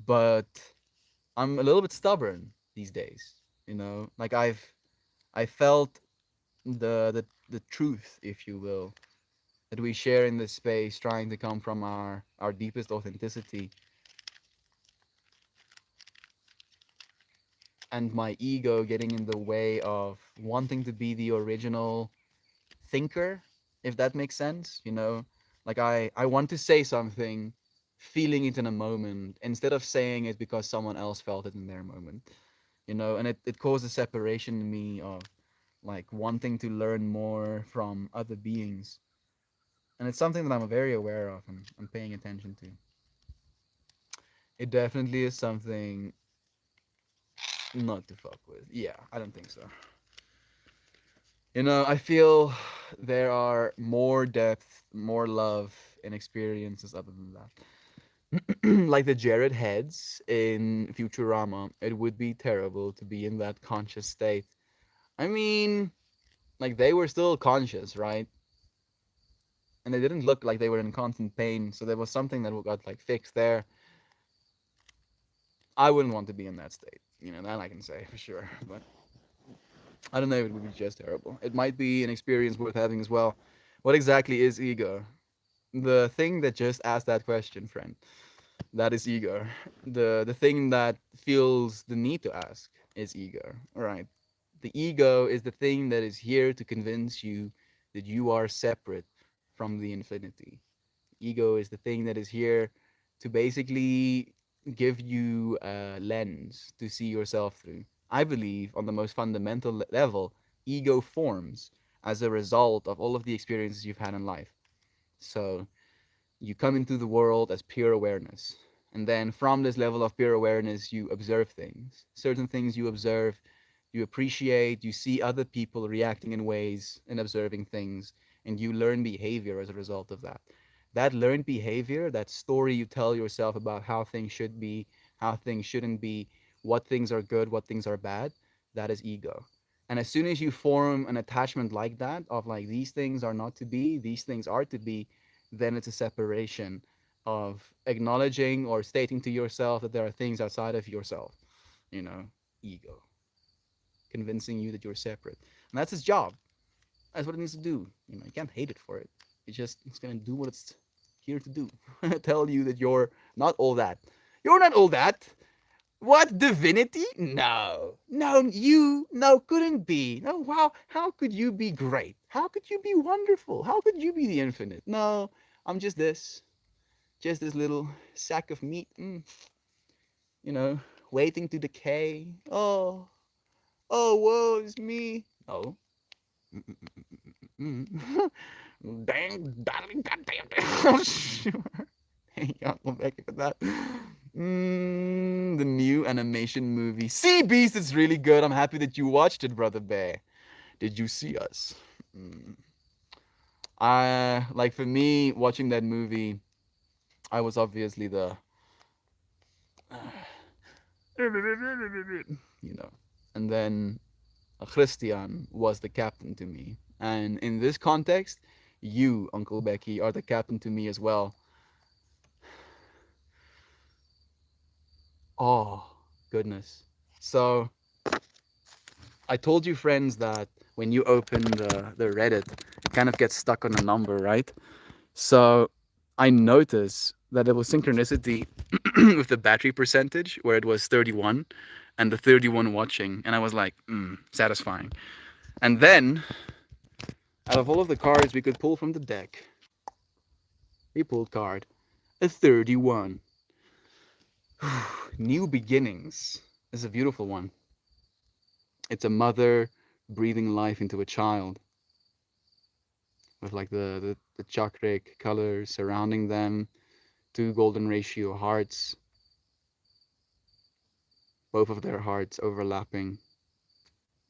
A: but I'm a little bit stubborn these days. Like I felt the truth, if you will, that we share in this space, trying to come from our deepest authenticity, and my ego getting in the way of wanting to be the original thinker, if that makes sense. Like I want to say something, feeling it in a moment, instead of saying it because someone else felt it in their moment. And it causes separation in me of like wanting to learn more from other beings. And it's something that I'm very aware of and I'm paying attention to. It definitely is something not to fuck with. Yeah, I don't think so. I feel there are more depth, more love, and experiences other than that. Like the Jared heads in Futurama, it would be terrible to be in that conscious state. I mean, like they were still conscious, right? And they didn't look like they were in constant pain, so there was something that got like fixed there. I wouldn't want to be in that state. That I can say for sure. But I don't know if it would be just terrible. It might be an experience worth having as well. What exactly is ego? The thing that just asked that question, friend. That is ego. The thing that feels the need to ask is ego. All right. The ego is the thing that is here to convince you that you are separate from the infinity. Ego is the thing that is here to basically give you a lens to see yourself through. I believe, on the most fundamental level, ego forms as a result of all of the experiences you've had in life. So, you come into the world as pure awareness. And then from this level of pure awareness, you observe things. Certain things you observe, you appreciate, you see other people reacting in ways and observing things, and you learn behavior as a result of that. That learned behavior, that story you tell yourself about how things should be, how things shouldn't be, what things are good, what things are bad, that is ego. And as soon as you form an attachment like that, of like these things are not to be, these things are to be, then it's a separation of acknowledging or stating to yourself that there are things outside of yourself. You know, ego, convincing you that you're separate, and that's its job. That's what it needs to do. You can't hate it for it. It's gonna do what it's here to do. Tell you that you're not all that. You're not all that. What, divinity? No, no, no, couldn't be. No, wow, how could you be great? How could you be wonderful? How could you be the infinite? No, I'm just this little sack of meat, you know, waiting to decay. Oh, woe is me. No. Mm. Dang, darling, goddamn. Sure. Hang on, we'll back for that. The new animation movie Sea Beast is really good. I'm happy that you watched it, brother Bear. Did you see us? Mm. I like for me watching that movie. I was obviously the you know, and then Christian was the captain to me. And in this context, you, Uncle Becky, are the captain to me as well. Oh, goodness. So, I told you, friends, that when you open the Reddit, it kind of gets stuck on a number, right? So, I noticed that there was synchronicity with the battery percentage where it was 31 and the 31 watching. And I was like, satisfying. And then, out of all of the cards we could pull from the deck, we pulled card a 31. New beginnings is a beautiful one. It's a mother breathing life into a child with like the chakric colors surrounding them, two golden ratio hearts. both of their hearts overlapping.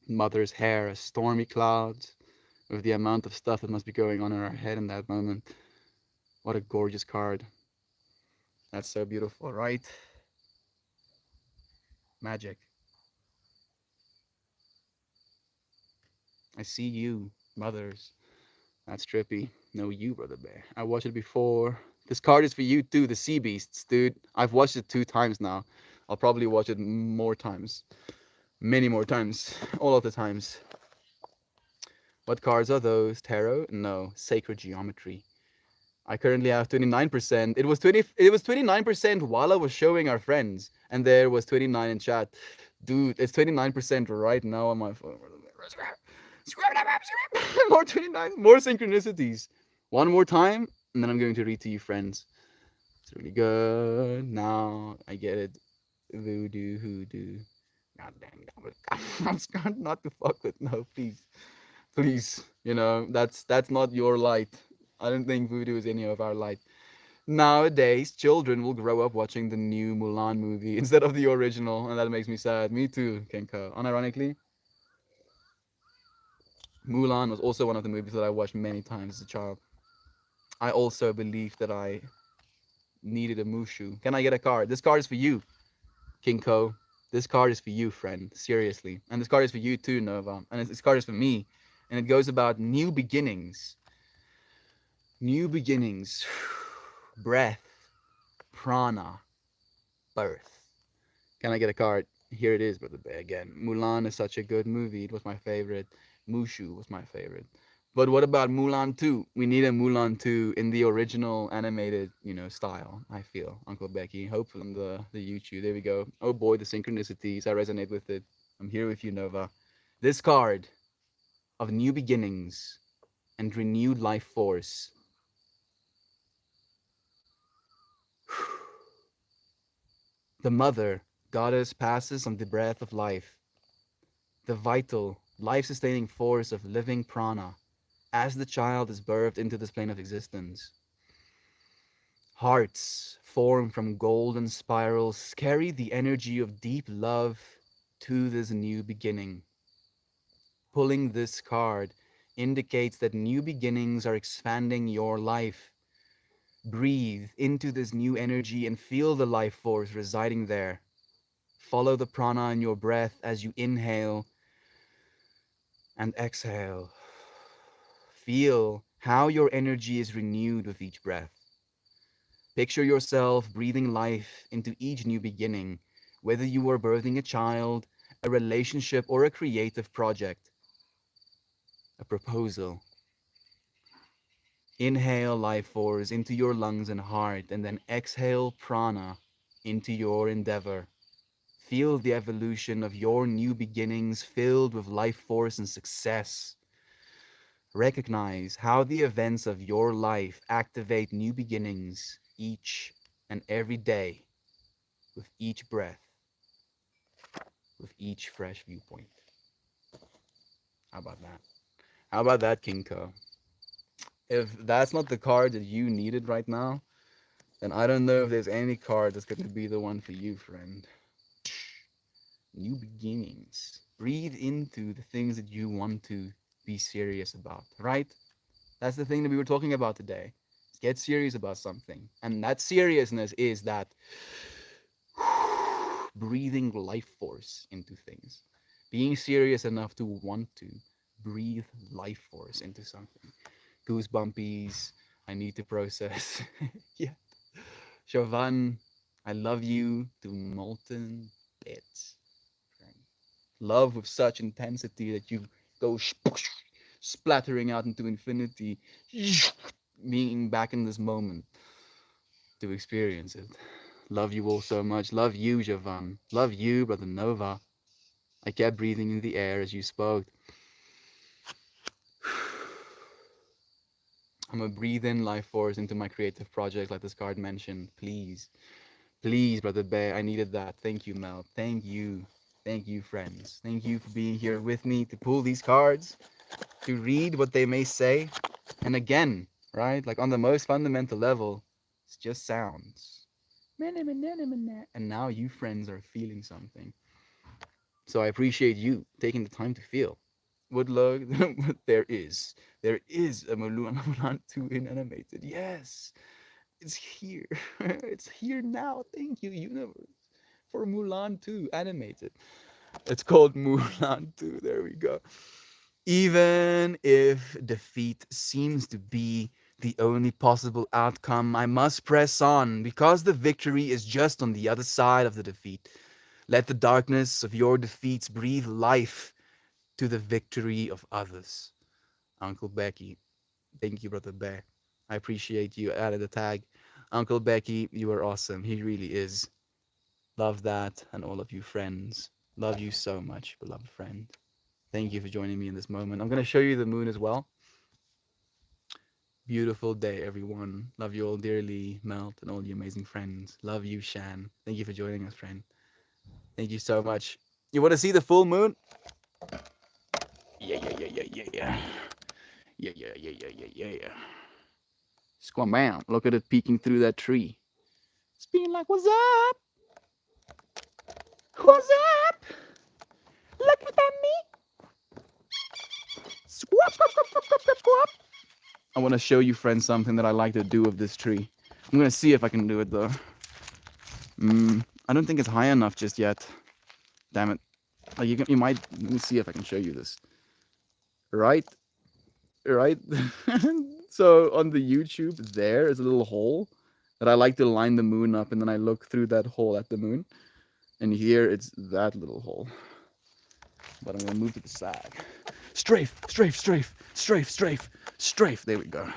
A: Mother's hair as stormy clouds, with the amount of stuff that must be going on in her head in that moment. What a gorgeous card. That's so beautiful, right? Magic. I see you, mothers. That's trippy. No, you, Brother Bear. I watched it before. This card is for you too, the Sea Beasts, dude. I've watched it 2 times now. I'll probably watch it more times. Many more times. All of the times. What cards are those? Tarot? No. Sacred Geometry. I currently have 29%. It was 29% while I was showing our friends. And there was 29 in chat. Dude, it's 29% right now on my phone. More 29, more synchronicities. One more time, and then I'm going to read to you, friends. It's really good. Now I get it. Voodoo, hoodoo. God dang, I'm not to fuck with. No, please, please. That's not your light. I don't think voodoo is any of our light. Nowadays, children will grow up watching the new Mulan movie instead of the original, and that makes me sad. Me too, Kenko. Unironically, Mulan was also one of the movies that I watched many times as a child. I also believe that I needed a Mushu. Can I get a card? This card is for you, Kinko. This card is for you, friend. Seriously. And this card is for you too, Nova. And this card is for me. And it goes about new beginnings. New beginnings. Breath. Prana. Birth. Can I get a card? Here it is, Brother Bear. Again, Mulan is such a good movie. It was my favorite. Mushu was my favorite. But what about Mulan 2? We need a Mulan 2 in the original animated, style, I feel, Uncle Becky. Hopefully on the YouTube. There we go. Oh boy, the synchronicities. I resonate with it. I'm here with you, Nova. This card of new beginnings and renewed life force. The mother, goddess, passes on the breath of life, the vital, life sustaining force of living prana, as the child is birthed into this plane of existence. Hearts formed from golden spirals carry the energy of deep love to this new beginning. Pulling this card indicates that new beginnings are expanding your life. Breathe into this new energy and feel the life force residing there. Follow the prana in your breath as you inhale and exhale. Feel how your energy is renewed with each breath. Picture yourself breathing life into each new beginning, whether you are birthing a child, a relationship, or a creative project, a proposal. Inhale life force into your lungs and heart, and then exhale prana into your endeavor. Feel the evolution of your new beginnings filled with life force and success. Recognize how the events of your life activate new beginnings each and every day, with each breath, with each fresh viewpoint. How about that? How about that, Kinko? If that's not the card that you needed right now, then I don't know if there's any card that's going to be the one for you, friend. New beginnings. Breathe into the things that you want to be serious about, right? That's the thing that we were talking about today. Get serious about something. And that seriousness is that breathing life force into things. Being serious enough to want to breathe life force into something. Goosebumpies. I need to process. Yeah. Chauvin, I love you to molten bits. Love with such intensity that you go splattering out into infinity, being back in this moment to experience it. Love you all so much. Love you, Javan. Love you, Brother Nova. I kept breathing in the air as you spoke. I'm gonna breathe in life force into my creative project, like this card mentioned. Please, please, Brother Bear. I needed that. Thank you, Mel. Thank you. Thank you, friends. Thank you for being here with me to pull these cards, to read what they may say. And again, right? Like on the most fundamental level, it's just sounds. And now you friends are feeling something. So I appreciate you taking the time to feel. Would love there is a Mulan 2 in animated. Yes, it's here. It's here now. Thank you, universe, for Mulan 2 animated. It's called Mulan 2. There we go. Even if defeat seems to be the only possible outcome, I must press on because the victory is just on the other side of the defeat. Let the darkness of your defeats breathe life to the victory of others. Uncle Becky. Thank you, Brother Bear. I appreciate you added the tag. Uncle Becky, you are awesome. He really is. Love that. And all of you friends. Love you so much, beloved friend. Thank you for joining me in this moment. I'm going to show you the moon as well. Beautiful day, everyone. Love you all dearly, Melt, and all you amazing friends. Love you, Shan. Thank you for joining us, friend. Thank you so much. You want to see the full moon? Yeah, yeah, yeah, yeah, yeah, yeah. Yeah, yeah, yeah, yeah, yeah, yeah, yeah. Squam bam. Look at it peeking through that tree. It's being like, what's up? What's up? Look at me. Squab, squab, squab, squab, squab, squab, squab. I want to show you, friends, something that I like to do with this tree. I'm going to see if I can do it, though. I don't think it's high enough just yet. Damn it. Like you might. Let me see if I can show you this. Right, right. So on the YouTube, there is a little hole that I like to line the moon up, and then I look through that hole at the moon. And here it's that little hole. But I'm gonna move to the side. Strafe, strafe, strafe, strafe, strafe, strafe. There we go.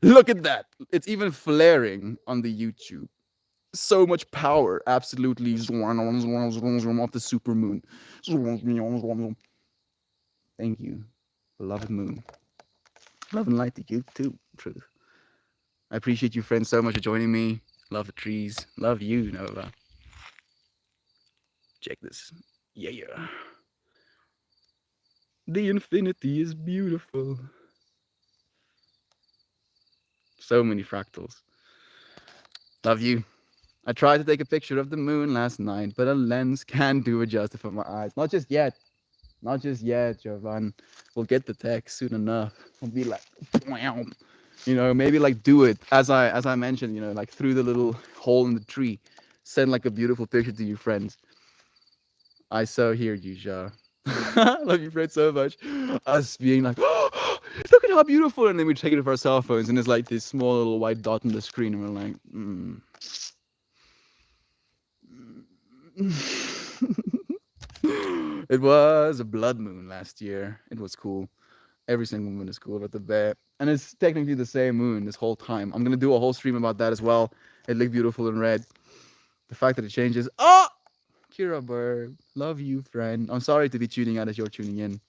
A: Look at that. It's even flaring on the YouTube. So much power, absolutely off the super moon. Thank you, beloved moon. Love and light to you too, truth. I appreciate you friends so much for joining me. Love the trees. Love you, Nova. Check this. Yeah, yeah. The infinity is beautiful. So many fractals. Love you. I tried to take a picture of the moon last night, but a lens can't do it justice for my eyes. Not just yet. Not just yet, Jovan. We'll get the text soon enough. We'll be like, wow. Maybe like do it as I mentioned. Like through the little hole in the tree, send like a beautiful picture to your friends. I so hear you, Ja. Love you, friend, so much. Us being like, oh, look at how beautiful, and then we take it with our cell phones, and it's like this small little white dot on the screen, and we're like, It was a blood moon last year. It was cool. Every single moon is cool, but the bear, and it's technically the same moon this whole time. I'm gonna do a whole stream about that as well. It looked beautiful in red. The fact that it changes. Oh, Kira Bird, love you, friend. I'm sorry to be tuning out as you're tuning in.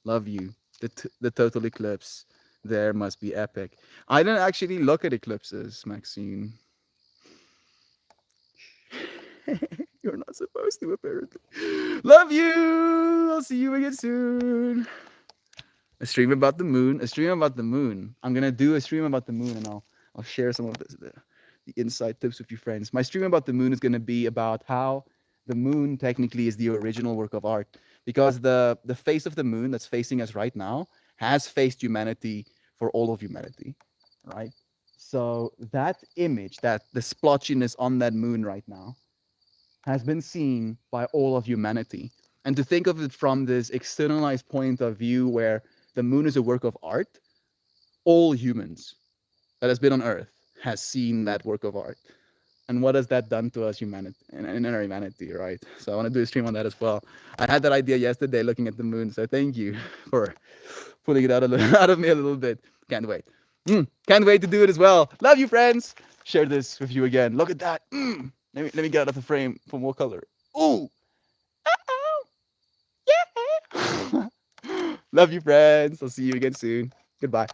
A: Love you. The total eclipse there must be epic. I didn't actually look at eclipses, Maxine. You're not supposed to, apparently. Love you. I'll see you again soon. A stream about the moon. A stream about the moon. I'm gonna do a stream about the moon, and I'll share some of the inside tips with you friends. My stream about the moon is gonna be about how the moon technically is the original work of art, because the face of the moon that's facing us right now has faced humanity for all of humanity, right? So that image, that the splotchiness on that moon right now, has been seen by all of humanity. And to think of it from this externalized point of view where the moon is a work of art, all humans that has been on Earth has seen that work of art. And what has that done to us humanity in our humanity, right? So I want to do a stream on that as well. I had that idea yesterday looking at the moon, so thank you for pulling it out out of me a little bit. Can't wait. Can't wait to do it as well. Love you, friends. Share this with you again. Look at that. Let me get out of the frame for more color. Ooh. Uh-oh. Yeah. Love you, friends. I'll see you again soon. Goodbye.